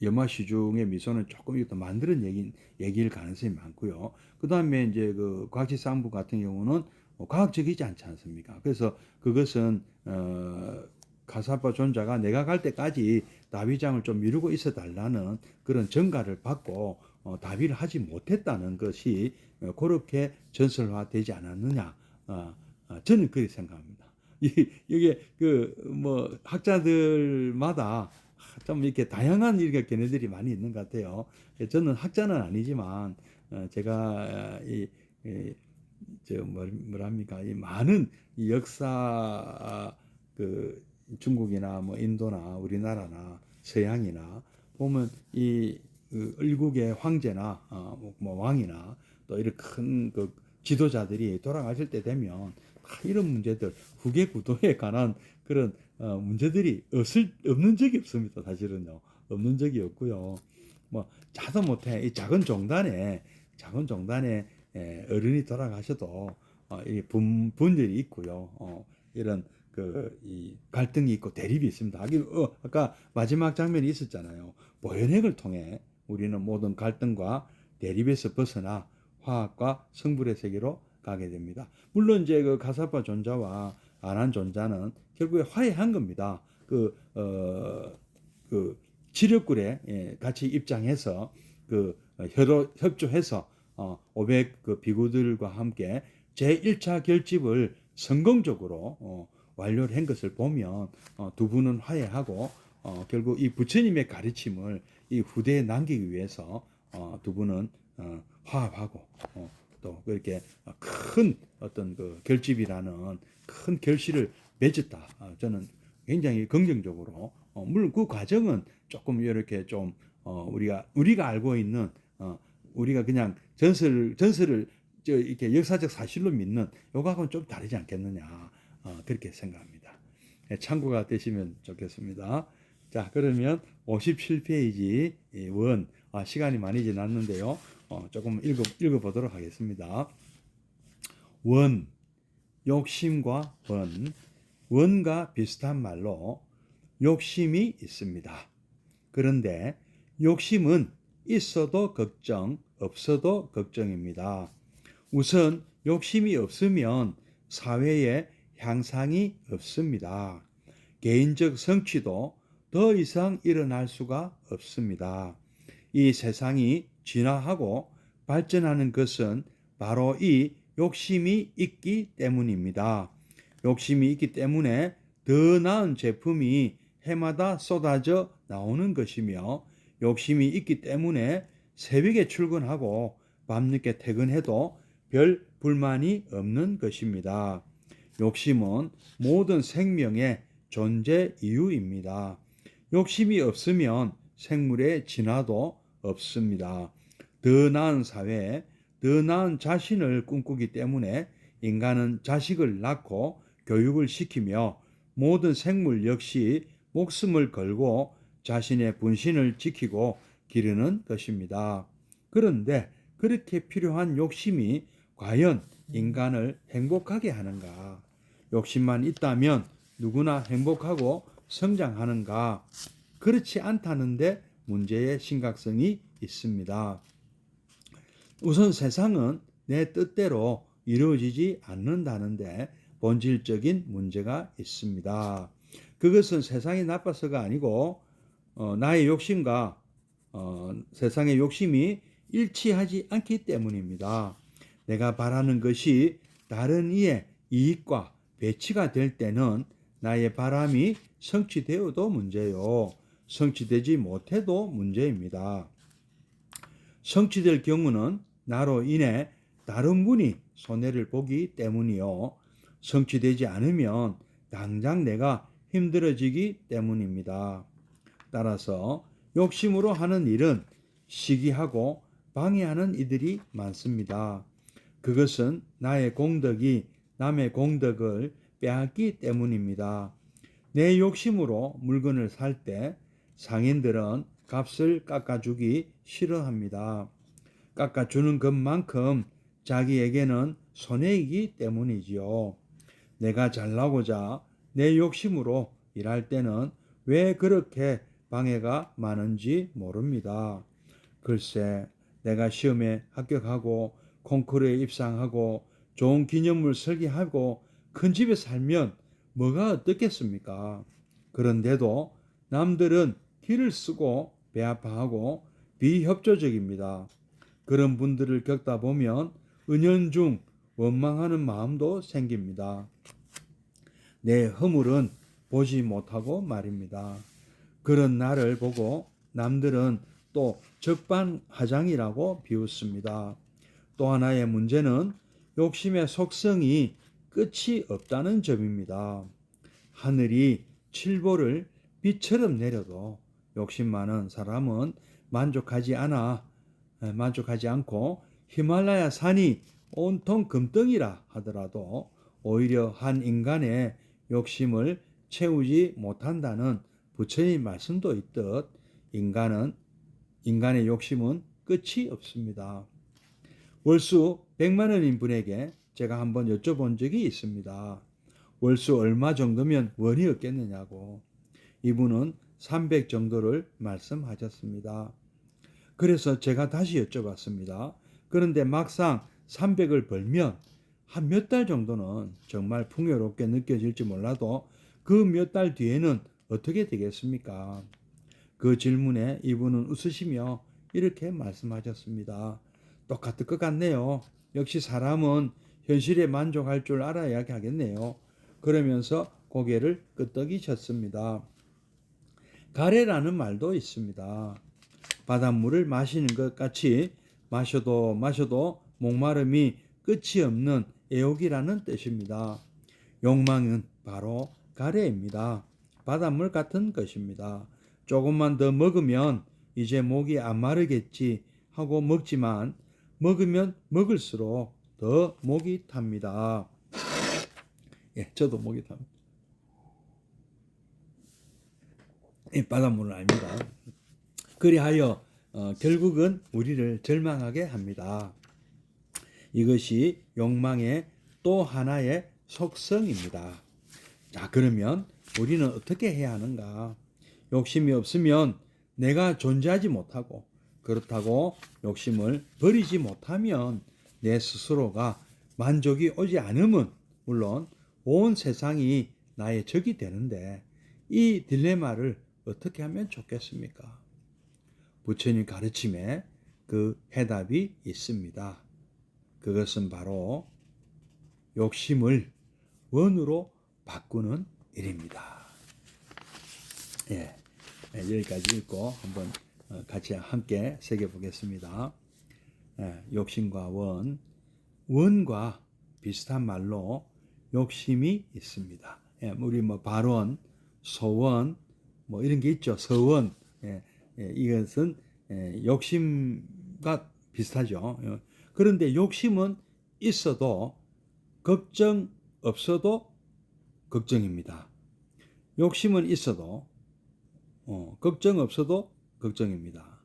염화시중의 미소는 조금 더 만드는 얘기일 가능성이 많고요. 그 다음에 이제 그 과학지상부 같은 경우는 과학적이지 않지 않습니까? 그래서 그것은 가사파 존자가 내가 갈 때까지 다비장을 좀 미루고 있어 달라는 그런 전가를 받고 다비를 하지 못했다는 것이 그렇게 전설화되지 않았느냐. 저는 그렇게 생각합니다. 이게 그 뭐 학자들마다 좀 이렇게 다양한 이렇게 견해들이 많이 있는 것 같아요. 저는 학자는 아니지만 제가 뭐랍니까, 이 많은 이 역사, 그 중국이나 뭐 인도나 우리나라나 서양이나 보면 그 일국의 황제나 뭐 왕이나 또 이런 큰 그 지도자들이 돌아가실 때 되면 이런 문제들, 후계 구도에 관한 그런 문제들이 없는 적이 없습니다. 사실은요. 없는 적이 없고요. 뭐 자도 못해 이 작은 종단에 어른이 돌아가셔도 이 분열이 있고요. 이런 이 갈등이 있고 대립이 있습니다. 아까 마지막 장면이 있었잖아요. 보현핵을 통해 우리는 모든 갈등과 대립에서 벗어나 화학과 성불의 세계로 가게 됩니다. 물론 이제 그 가사파 존자와 안한 존자는 결국에 화해한 겁니다. 그 지력굴에 같이 입장해서 협조해서 500 그 비구들과 함께 제1차 결집을 성공적으로 완료를 한 것을 보면 두 분은 화해하고 결국 이 부처님의 가르침을 이 후대에 남기기 위해서 두 분은 화합하고 또 그렇게 큰 어떤 그 결집이라는 큰 결실을 맺었다. 저는 굉장히 긍정적으로, 물론 그 과정은 조금 이렇게 좀 우리가 알고 있는 우리가 그냥 전설을 이렇게 역사적 사실로 믿는 요거하고는 좀 다르지 않겠느냐, 그렇게 생각합니다. 참고가 되시면 좋겠습니다. 자, 그러면 57페이지 원, 시간이 많이 지났는데요. 조금 읽어보도록 하겠습니다. 원, 욕심과 원과 비슷한 말로 욕심이 있습니다. 그런데 욕심은 있어도 걱정, 없어도 걱정입니다. 우선 욕심이 없으면 사회에 향상이 없습니다. 개인적 성취도 더 이상 일어날 수가 없습니다. 이 세상이 진화하고 발전하는 것은 바로 이 욕심이 있기 때문입니다. 욕심이 있기 때문에 더 나은 제품이 해마다 쏟아져 나오는 것이며, 욕심이 있기 때문에 새벽에 출근하고 밤늦게 퇴근해도 별 불만이 없는 것입니다. 욕심은 모든 생명의 존재 이유입니다. 욕심이 없으면 생물의 진화도 없습니다. 더 나은 사회, 더 나은 자신을 꿈꾸기 때문에 인간은 자식을 낳고 교육을 시키며 모든 생물 역시 목숨을 걸고 자신의 분신을 지키고 기르는 것입니다. 그런데 그렇게 필요한 욕심이 과연 인간을 행복하게 하는가? 욕심만 있다면 누구나 행복하고 성장하는가? 그렇지 않다는데 문제의 심각성이 있습니다. 우선 세상은 내 뜻대로 이루어지지 않는다는데 본질적인 문제가 있습니다. 그것은 세상이 나빠서가 아니고 나의 욕심과 세상의 욕심이 일치하지 않기 때문입니다. 내가 바라는 것이 다른 이의 이익과 배치가 될 때는 나의 바람이 성취되어도 문제요. 성취되지 못해도 문제입니다. 성취될 경우는 나로 인해 다른 분이 손해를 보기 때문이요. 성취되지 않으면 당장 내가 힘들어지기 때문입니다. 따라서 욕심으로 하는 일은 시기하고 방해하는 이들이 많습니다. 그것은 나의 공덕이 남의 공덕을 빼앗기 때문입니다. 내 욕심으로 물건을 살 때 상인들은 값을 깎아주기 싫어합니다. 깎아주는 것만큼 자기에게는 손해이기 때문이지요. 내가 잘나고자 내 욕심으로 일할 때는 왜 그렇게 방해가 많은지 모릅니다. 글쎄, 내가 시험에 합격하고 콩쿠르에 입상하고 좋은 기념물 설계하고 큰 집에 살면 뭐가 어떻겠습니까? 그런데도 남들은 기를 쓰고 배 아파하고 비협조적입니다. 그런 분들을 겪다 보면 은연중 원망하는 마음도 생깁니다. 내 허물은 보지 못하고 말입니다. 그런 나를 보고 남들은 또 적반하장이라고 비웃습니다. 또 하나의 문제는 욕심의 속성이 끝이 없다는 점입니다. 하늘이 칠보를 비처럼 내려도 욕심 많은 사람은 만족하지 않고 히말라야 산이 온통 금덩이라 하더라도 오히려 한 인간의 욕심을 채우지 못한다는 부처님 말씀도 있듯 인간의 욕심은 끝이 없습니다. 월수 100만 원인 분에게 제가 한번 여쭤본 적이 있습니다. 월수 얼마 정도면 원이 없겠느냐고. 이분은 300 정도를 말씀하셨습니다. 그래서 제가 다시 여쭤봤습니다. 그런데 막상 300을 벌면 한 몇 달 정도는 정말 풍요롭게 느껴질지 몰라도 그 몇 달 뒤에는 어떻게 되겠습니까? 그 질문에 이분은 웃으시며 이렇게 말씀하셨습니다. 똑같을 것 같네요. 역시 사람은 현실에 만족할 줄 알아야 하겠네요. 그러면서 고개를 끄덕이셨습니다. 가래라는 말도 있습니다. 바닷물을 마시는 것 같이 마셔도 목마름이 끝이 없는 애욕이라는 뜻입니다. 욕망은 바로 가래입니다. 바닷물 같은 것입니다. 조금만 더 먹으면 이제 목이 안 마르겠지 하고 먹지만 먹으면 먹을수록 더 목이 탑니다. 예, 저도 목이 탑니다. 바닷물을 압니다. 그리하여 결국은 우리를 절망하게 합니다. 이것이 욕망의 또 하나의 속성입니다. 자, 그러면 우리는 어떻게 해야 하는가? 욕심이 없으면 내가 존재하지 못하고, 그렇다고 욕심을 버리지 못하면 내 스스로가 만족이 오지 않으면 물론 온 세상이 나의 적이 되는데 이 딜레마를 어떻게 하면 좋겠습니까? 부처님 가르침에 그 해답이 있습니다. 그것은 바로 욕심을 원으로 바꾸는 일입니다. 예, 여기까지 읽고 한번 같이 함께 새겨보겠습니다. 욕심과 원과 비슷한 말로 욕심이 있습니다. 우리 발원, 소원, 이런 게 있죠. 서원. 이것은 욕심과 비슷하죠. 그런데 욕심은 있어도 걱정 없어도 걱정입니다. 욕심은 있어도 걱정 없어도 걱정입니다.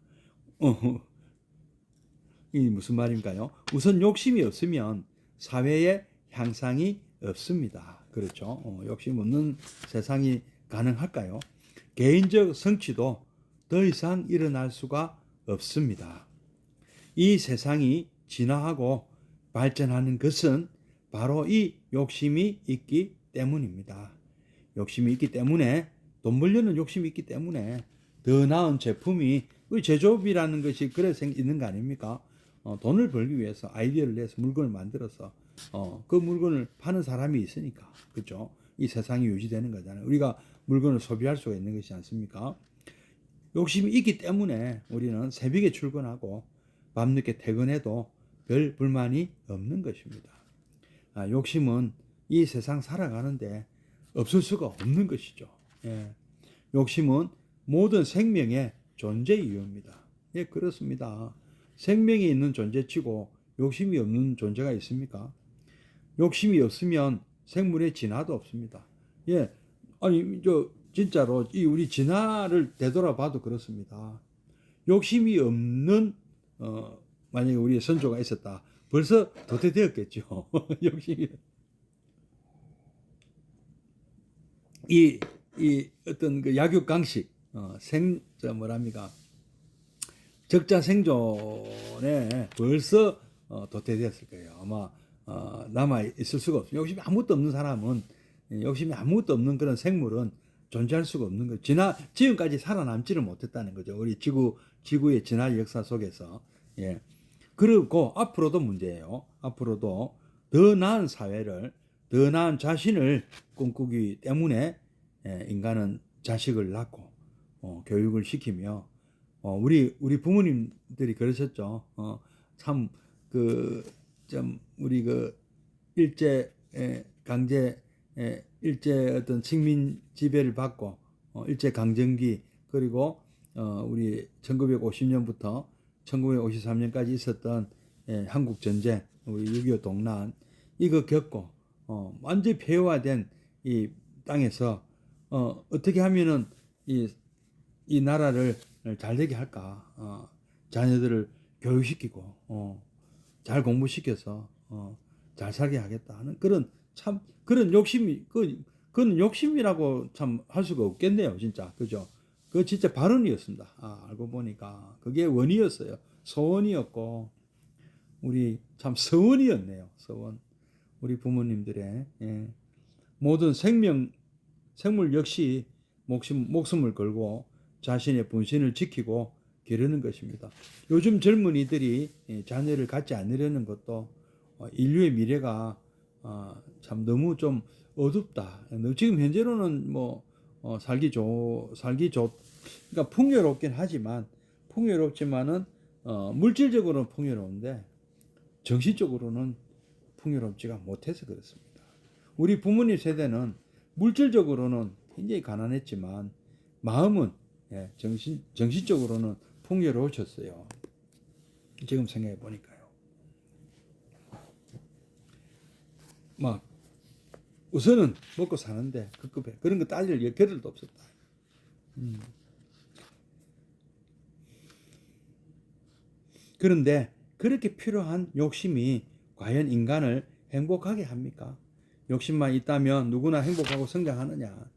이게 무슨 말인가요? 우선 욕심이 없으면 사회의 향상이 없습니다. 그렇죠? 욕심 없는 세상이 가능할까요? 개인적 성취도 더 이상 일어날 수가 없습니다. 이 세상이 진화하고 발전하는 것은 바로 이 욕심이 있기 때문입니다. 욕심이 있기 때문에, 돈 벌려는 욕심이 있기 때문에 더 나은 제품이, 제조업이라는 것이 그래서 있는 거 아닙니까? 돈을 벌기 위해서 아이디어를 내서 물건을 만들어서 그 물건을 파는 사람이 있으니까, 그렇죠? 이 세상이 유지되는 거잖아요. 우리가 물건을 소비할 수가 있는 것이지 않습니까? 욕심이 있기 때문에 우리는 새벽에 출근하고 밤늦게 퇴근해도 별 불만이 없는 것입니다. 욕심은 이 세상 살아가는데 없을 수가 없는 것이죠. 예. 욕심은 모든 생명의 존재 이유입니다. 예, 그렇습니다. 생명이 있는 존재치고 욕심이 없는 존재가 있습니까? 욕심이 없으면 생물의 진화도 없습니다. 예, 아니 진짜로 우리 진화를 되돌아봐도 그렇습니다. 욕심이 없는 만약에 우리의 선조가 있었다, 벌써 도태되었겠죠. 욕심이 이 어떤 그 약육강식 뭐랍니까, 적자생존에 벌써 도태되었을 거예요. 아마 남아 있을 수가 없어요. 욕심이 아무것도 없는 사람은, 욕심이 아무것도 없는 그런 생물은 존재할 수가 없는 거죠. 지금까지 살아남지를 못했다는 거죠. 우리 지구의 진화 역사 속에서. 예. 그리고 앞으로도 문제예요. 앞으로도 더 나은 사회를, 더 나은 자신을 꿈꾸기 때문에 인간은 자식을 낳고 교육을 시키며, 우리 부모님들이 그러셨죠. 우리 일제 강제 일제 어떤 식민 지배를 받고 일제 강점기, 그리고 우리 1950년부터 1953년까지 있었던 한국 전쟁, 우리 6.25 동란, 이거 겪고 완전히 폐허화된 이 땅에서 어떻게 하면은 이 나라를 잘 되게 할까? 자녀들을 교육시키고 잘 공부시켜서 잘 살게 하겠다 하는 그런 욕심이, 그건 욕심이라고 참 할 수가 없겠네요, 진짜. 그죠? 그거 진짜 발언이었습니다. 알고 보니까 그게 원이었어요. 소원이었고, 우리 참 서원이었네요. 서원. 우리 부모님들의 모든 생물 역시 목숨을 걸고 자신의 본신을 지키고 기르는 것입니다. 요즘 젊은이들이 자녀를 갖지 않으려는 것도 인류의 미래가 참 너무 좀 어둡다. 지금 현재로는 그러니까 풍요롭지만은 물질적으로는 풍요로운데 정신적으로는 풍요롭지가 못해서 그렇습니다. 우리 부모님 세대는 물질적으로는 굉장히 가난했지만 마음은 정신적으로는 풍요로우셨어요. 지금 생각해 보니까요. 우선은 먹고 사는데 급급해. 그런 거 따질 겨를도 없었다. 그런데 그렇게 필요한 욕심이 과연 인간을 행복하게 합니까? 욕심만 있다면 누구나 행복하고 성장하느냐?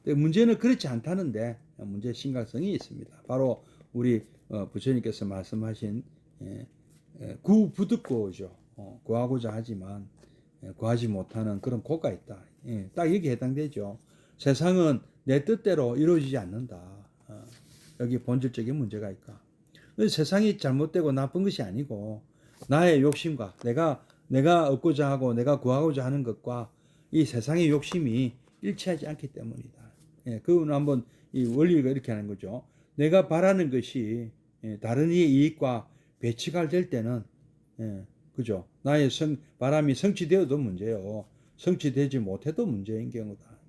문제는 그렇지 않다는데 문제의 심각성이 있습니다. 바로 우리 부처님께서 말씀하신 구부득고죠. 구하고자 하지만 구하지 못하는 그런 고가 있다. 딱 여기 해당되죠. 세상은 내 뜻대로 이루어지지 않는다. 여기 본질적인 문제가 있다. 세상이 잘못되고 나쁜 것이 아니고 나의 욕심과 내가 얻고자 하고 내가 구하고자 하는 것과 이 세상의 욕심이 일치하지 않기 때문이다. 그건 한번 이 원리가 이렇게 하는 거죠. 내가 바라는 것이 다른 이의 이익과 배치가 될 때는, 그죠? 나의 바람이 성취되어도 문제요. 성취되지 못해도 문제인 경우다.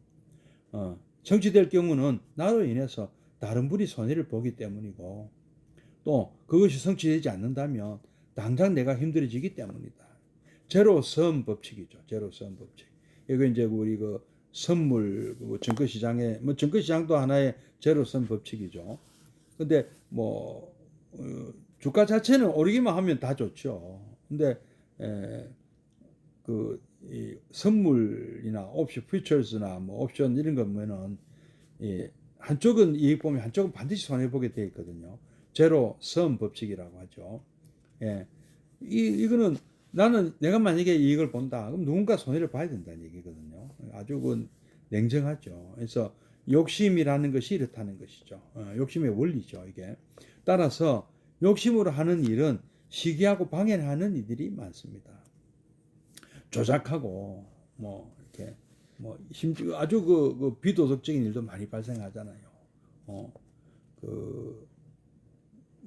성취될 경우는 나로 인해서 다른 분이 손해를 보기 때문이고, 또 그것이 성취되지 않는다면 당장 내가 힘들어지기 때문이다. 제로섬 법칙이죠. 제로섬 법칙. 이거 이제 우리 선물 증권시장에 증권시장도 하나의 제로섬 법칙이죠. 근데 주가 자체는 오르기만 하면 다 좋죠. 근데 이 선물이나 옵션, 피처스나 뭐 옵션 이런 거 보면은 한쪽은 이익 보면 한쪽은 반드시 손해 보게 돼 있거든요. 제로 섬 법칙이라고 하죠. 예. 이거는 나는 내가 만약에 이익을 본다. 그럼 누군가 손해를 봐야 된다는 얘기거든요. 아주 그 냉정하죠. 그래서 욕심이라는 것이 이렇다는 것이죠. 욕심의 원리죠, 이게. 따라서 욕심으로 하는 일은 시기하고 방해하는 이들이 많습니다. 조작하고 뭐 이렇게 뭐 심지어 아주 그 비도덕적인 일도 많이 발생하잖아요. 그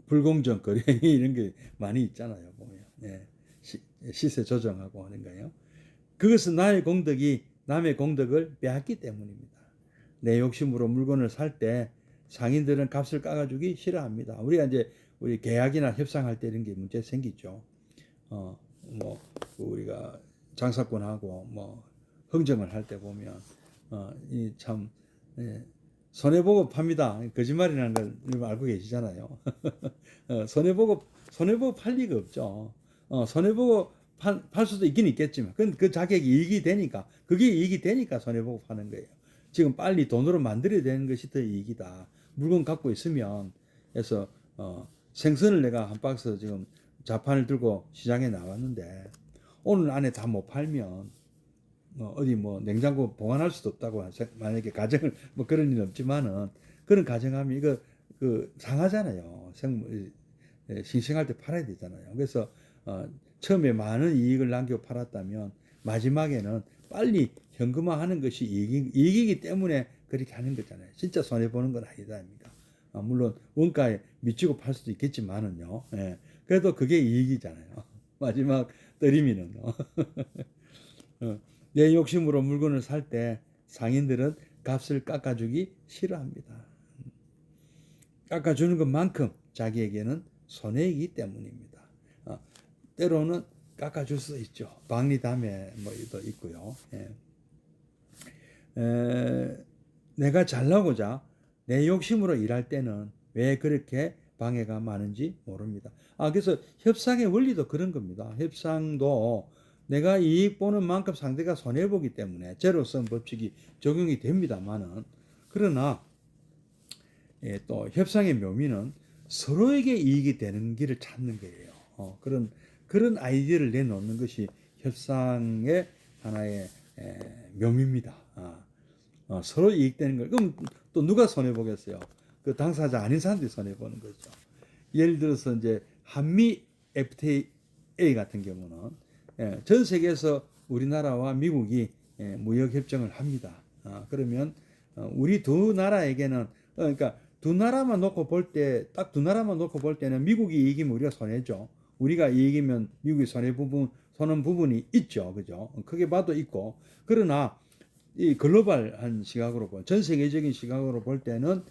불공정 거래 이런 게 많이 있잖아요, 보면. 예. 시세 조정하고 하는 거예요. 그것은 나의 공덕이 남의 공덕을 빼앗기 때문입니다. 내 욕심으로 물건을 살 때 상인들은 값을 깎아주기 싫어합니다. 우리가 이제 우리 계약이나 협상할 때 이런 게 문제 생기죠. 뭐 우리가 장사꾼하고 뭐 흥정을 할 때 보면 이 참 손해보고 팝니다. 거짓말이라는 걸 알고 계시잖아요. 손해보고 팔 리가 없죠. 손해보고 팔 수도 있긴 있겠지만 그건 그 자격이 이익이 되니까 그게 이익이 되니까 손해보고 파는 거예요. 지금 빨리 돈으로 만들어야 되는 것이 더 이익이다. 물건 갖고 있으면 그래서 생선을 내가 한 박스 지금 자판을 들고 시장에 나왔는데 오늘 안에 다 못 팔면 어디 뭐 냉장고 보관할 수도 없다고 만약에 가정을 뭐 그런 일은 없지만은 그런 가정하면 이거 그 상하잖아요. 싱싱할 때 팔아야 되잖아요. 그래서 처음에 많은 이익을 남겨 팔았다면 마지막에는 빨리 현금화하는 것이 이익이기 때문에 그렇게 하는 거잖아요. 진짜 손해 보는 건 아니다 아닙니까? 물론 원가에 미치고 팔 수도 있겠지만은요. 예. 그래도 그게 이익이잖아요. 마지막 떨이미는. 내 욕심으로 물건을 살 때 상인들은 값을 깎아주기 싫어합니다. 깎아주는 것만큼 자기에게는 손해이기 때문입니다. 때로는 깎아줄 수 있죠. 박리담에 뭐도 있고요. 예. 내가 잘나고자 내 욕심으로 일할 때는 왜 그렇게 방해가 많은지 모릅니다. 그래서 협상의 원리도 그런 겁니다. 협상도 내가 이익 보는 만큼 상대가 손해보기 때문에 제로섬 법칙이 적용이 됩니다만은 그러나 또 협상의 묘미는 서로에게 이익이 되는 길을 찾는 거예요. 그런 아이디어를 내놓는 것이 협상의 하나의 묘미입니다. 서로 이익되는 걸. 그럼 또 누가 손해보겠어요? 그 당사자 아닌 사람들이 손해보는 거죠. 예를 들어서 이제 한미 FTA 같은 경우는 전 세계에서 우리나라와 미국이 무역협정을 합니다. 그러면 우리 두 나라에게는 그러니까 두 나라만 놓고 볼 때 딱 두 나라만 놓고 볼 때는 미국이 이기면 우리가 손해죠. 우리가 이기면 미국이 손은 부분이 있죠. 그죠? 크게 봐도 있고. 그러나 이 글로벌한 시각으로 전 세계적인 시각으로 볼 때는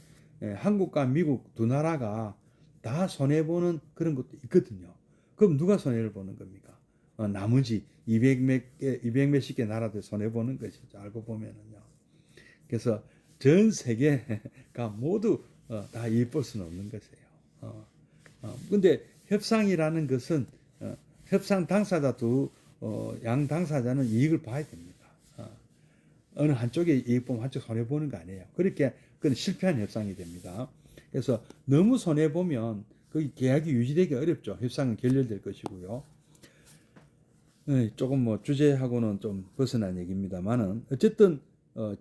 한국과 미국 두 나라가 다 손해보는 그런 것도 있거든요. 그럼 누가 손해를 보는 겁니까? 나머지 200 몇십 개 나라들 손해보는 것이죠. 알고 보면은요. 그래서 전 세계가 모두 다 이익 볼 수는 없는 것이에요. 근데 협상이라는 것은 협상 당사자 양 당사자는 이익을 봐야 됩니다. 어느 한쪽에 이익 보면 한쪽 손해 보는 거 아니에요. 그렇게 그건 실패한 협상이 됩니다. 그래서 너무 손해 보면 그 계약이 유지되기 어렵죠. 협상은 결렬될 것이고요. 조금 뭐 주제하고는 좀 벗어난 얘기입니다만은 어쨌든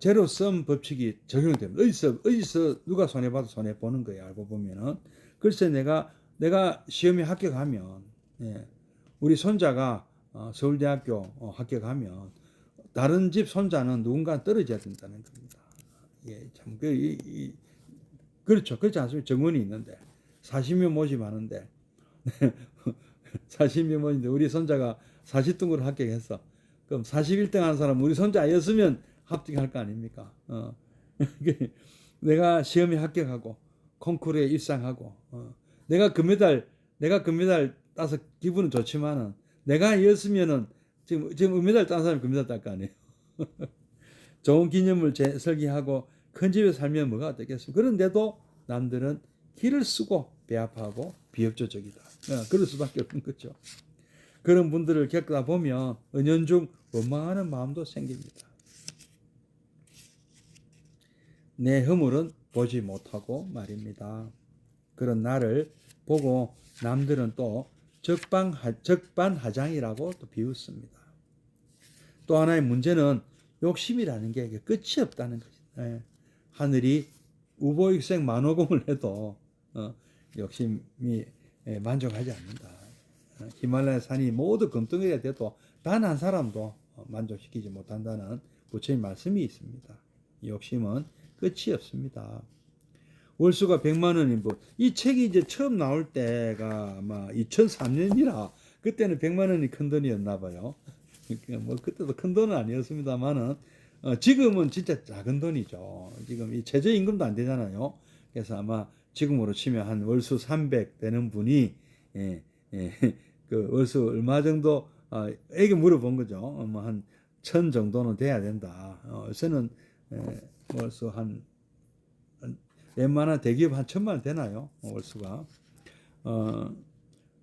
제로섬 법칙이 적용됩니다. 어디서 누가 손해 봐도 손해 보는 거예요. 알고 보면은 글쎄 내가 시험에 합격하면 우리 손자가 서울대학교 합격하면 다른 집 손자는 누군가 떨어져야 된다는 겁니다. 참 그렇죠. 그렇지 않습니까? 정원이 있는데 40명 모집하는데 40명 모집인데 우리 손자가 40등으로 합격했어. 그럼 41등 하는 사람 우리 손자였으면 합격할 거 아닙니까? 내가 시험에 합격하고 콩쿠르에 입상하고 내가 금메달 따서 기분은 좋지만은 내가였으면은 지금 은메달 딴 사람이 금메달 딸 거 아니에요. 좋은 기념물 설계하고 큰 집에 살면 뭐가 어떻겠습니까? 그런데도 남들은 길을 쓰고 배합하고 비협조적이다. 그럴 수밖에 없는 거죠. 그런 분들을 겪다 보면 은연중 원망하는 마음도 생깁니다. 내 허물은 보지 못하고 말입니다. 그런 나를 보고 남들은 또 적반하장이라고 또 비웃습니다. 또 하나의 문제는 욕심이라는 게 끝이 없다는 것입니다. 하늘이 우보익생 만호공을 해도 욕심이 만족하지 않는다. 히말라야 산이 모두 금덩이가 돼도 단 한 사람도 만족시키지 못한다는 부처님 말씀이 있습니다. 욕심은 끝이 없습니다. 월수가 100만 원인 분. 이 책이 이제 처음 나올 때가 아마 2003년이라 그때는 100만 원이 큰 돈이었나 봐요. 뭐 그때도 큰 돈은 아니었습니다만은 지금은 진짜 작은 돈이죠. 지금 이 최저임금도 안 되잖아요. 그래서 아마 지금으로 치면 한 월수 300 되는 분이 그 월수 얼마 정도 에게 물어본 거죠. 뭐 한 1000 정도는 돼야 된다. 요새는 월수 한 웬만한 대기업 한 1000만 원 되나요? 월수가.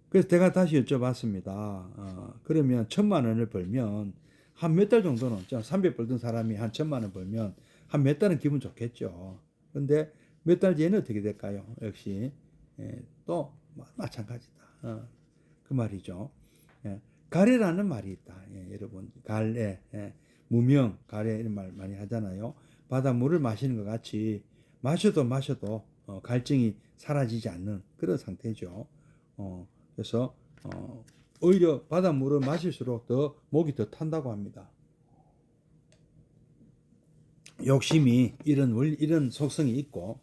그래서 제가 다시 여쭤봤습니다. 그러면 1000만 원을 벌면 한 몇 달 정도는 300 벌던 사람이 한 1000만 원 벌면 한 몇 달은 기분 좋겠죠. 근데 몇 달 뒤에는 어떻게 될까요? 역시 또 마찬가지다. 그 말이죠. 가래라는 말이 있다. 여러분 갈래, 무명, 가래 이런 말 많이 하잖아요. 바닷물을 마시는 것 같이 마셔도 갈증이 사라지지 않는 그런 상태죠. 그래서 오히려 바닷물을 마실수록 더 목이 더 탄다고 합니다. 욕심이 이런 속성이 있고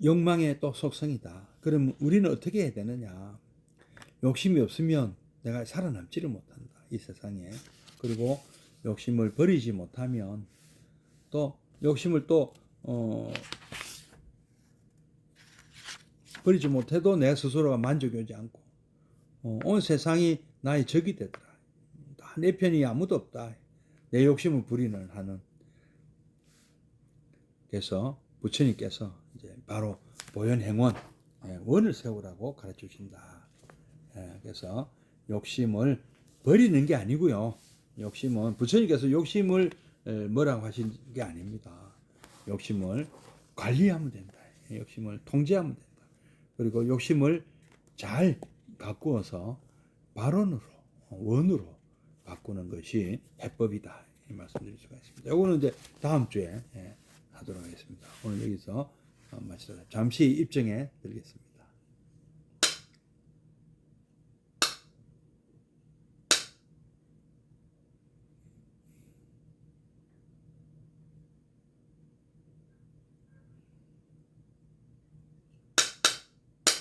욕망의 또 속성이다. 그럼 우리는 어떻게 해야 되느냐? 욕심이 없으면 내가 살아남지를 못한다. 이 세상에. 그리고 욕심을 버리지 못하면 또 욕심을 또 버리지 못해도 내 스스로가 만족이 오지 않고 온 세상이 나의 적이 되더라. 내 편이 아무도 없다. 내 욕심을 부리는 하는. 그래서 부처님께서 이제 바로 보현행원 원을 세우라고 가르쳐 주신다. 그래서 욕심을 버리는 게 아니고요. 욕심은 부처님께서 욕심을 뭐라고 하신 게 아닙니다. 욕심을 관리하면 된다. 욕심을 통제하면 된다. 그리고 욕심을 잘 바꾸어서 발언으로, 원으로 바꾸는 것이 해법이다. 이 말씀드릴 수가 있습니다. 이거는 이제 다음 주에 하도록 하겠습니다. 오늘 여기서 마치도록 잠시 입증해 드리겠습니다.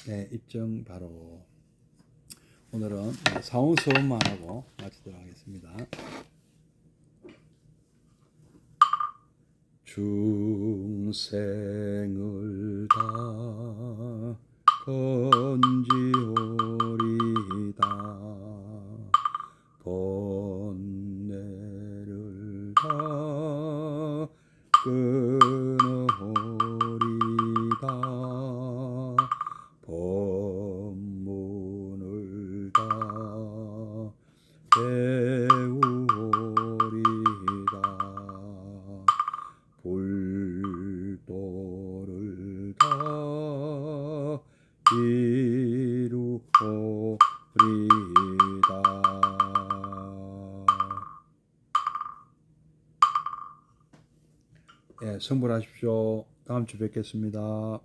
네, 입증 바로. 오늘은 사원 수업만 하고 마치도록 하겠습니다. 중생을 다 건지오리다 번뇌를 다 끊어오리다 법문을 다 배우오리다 불도를 다 이루오리다. 성불하십시오. 다음 주 뵙겠습니다.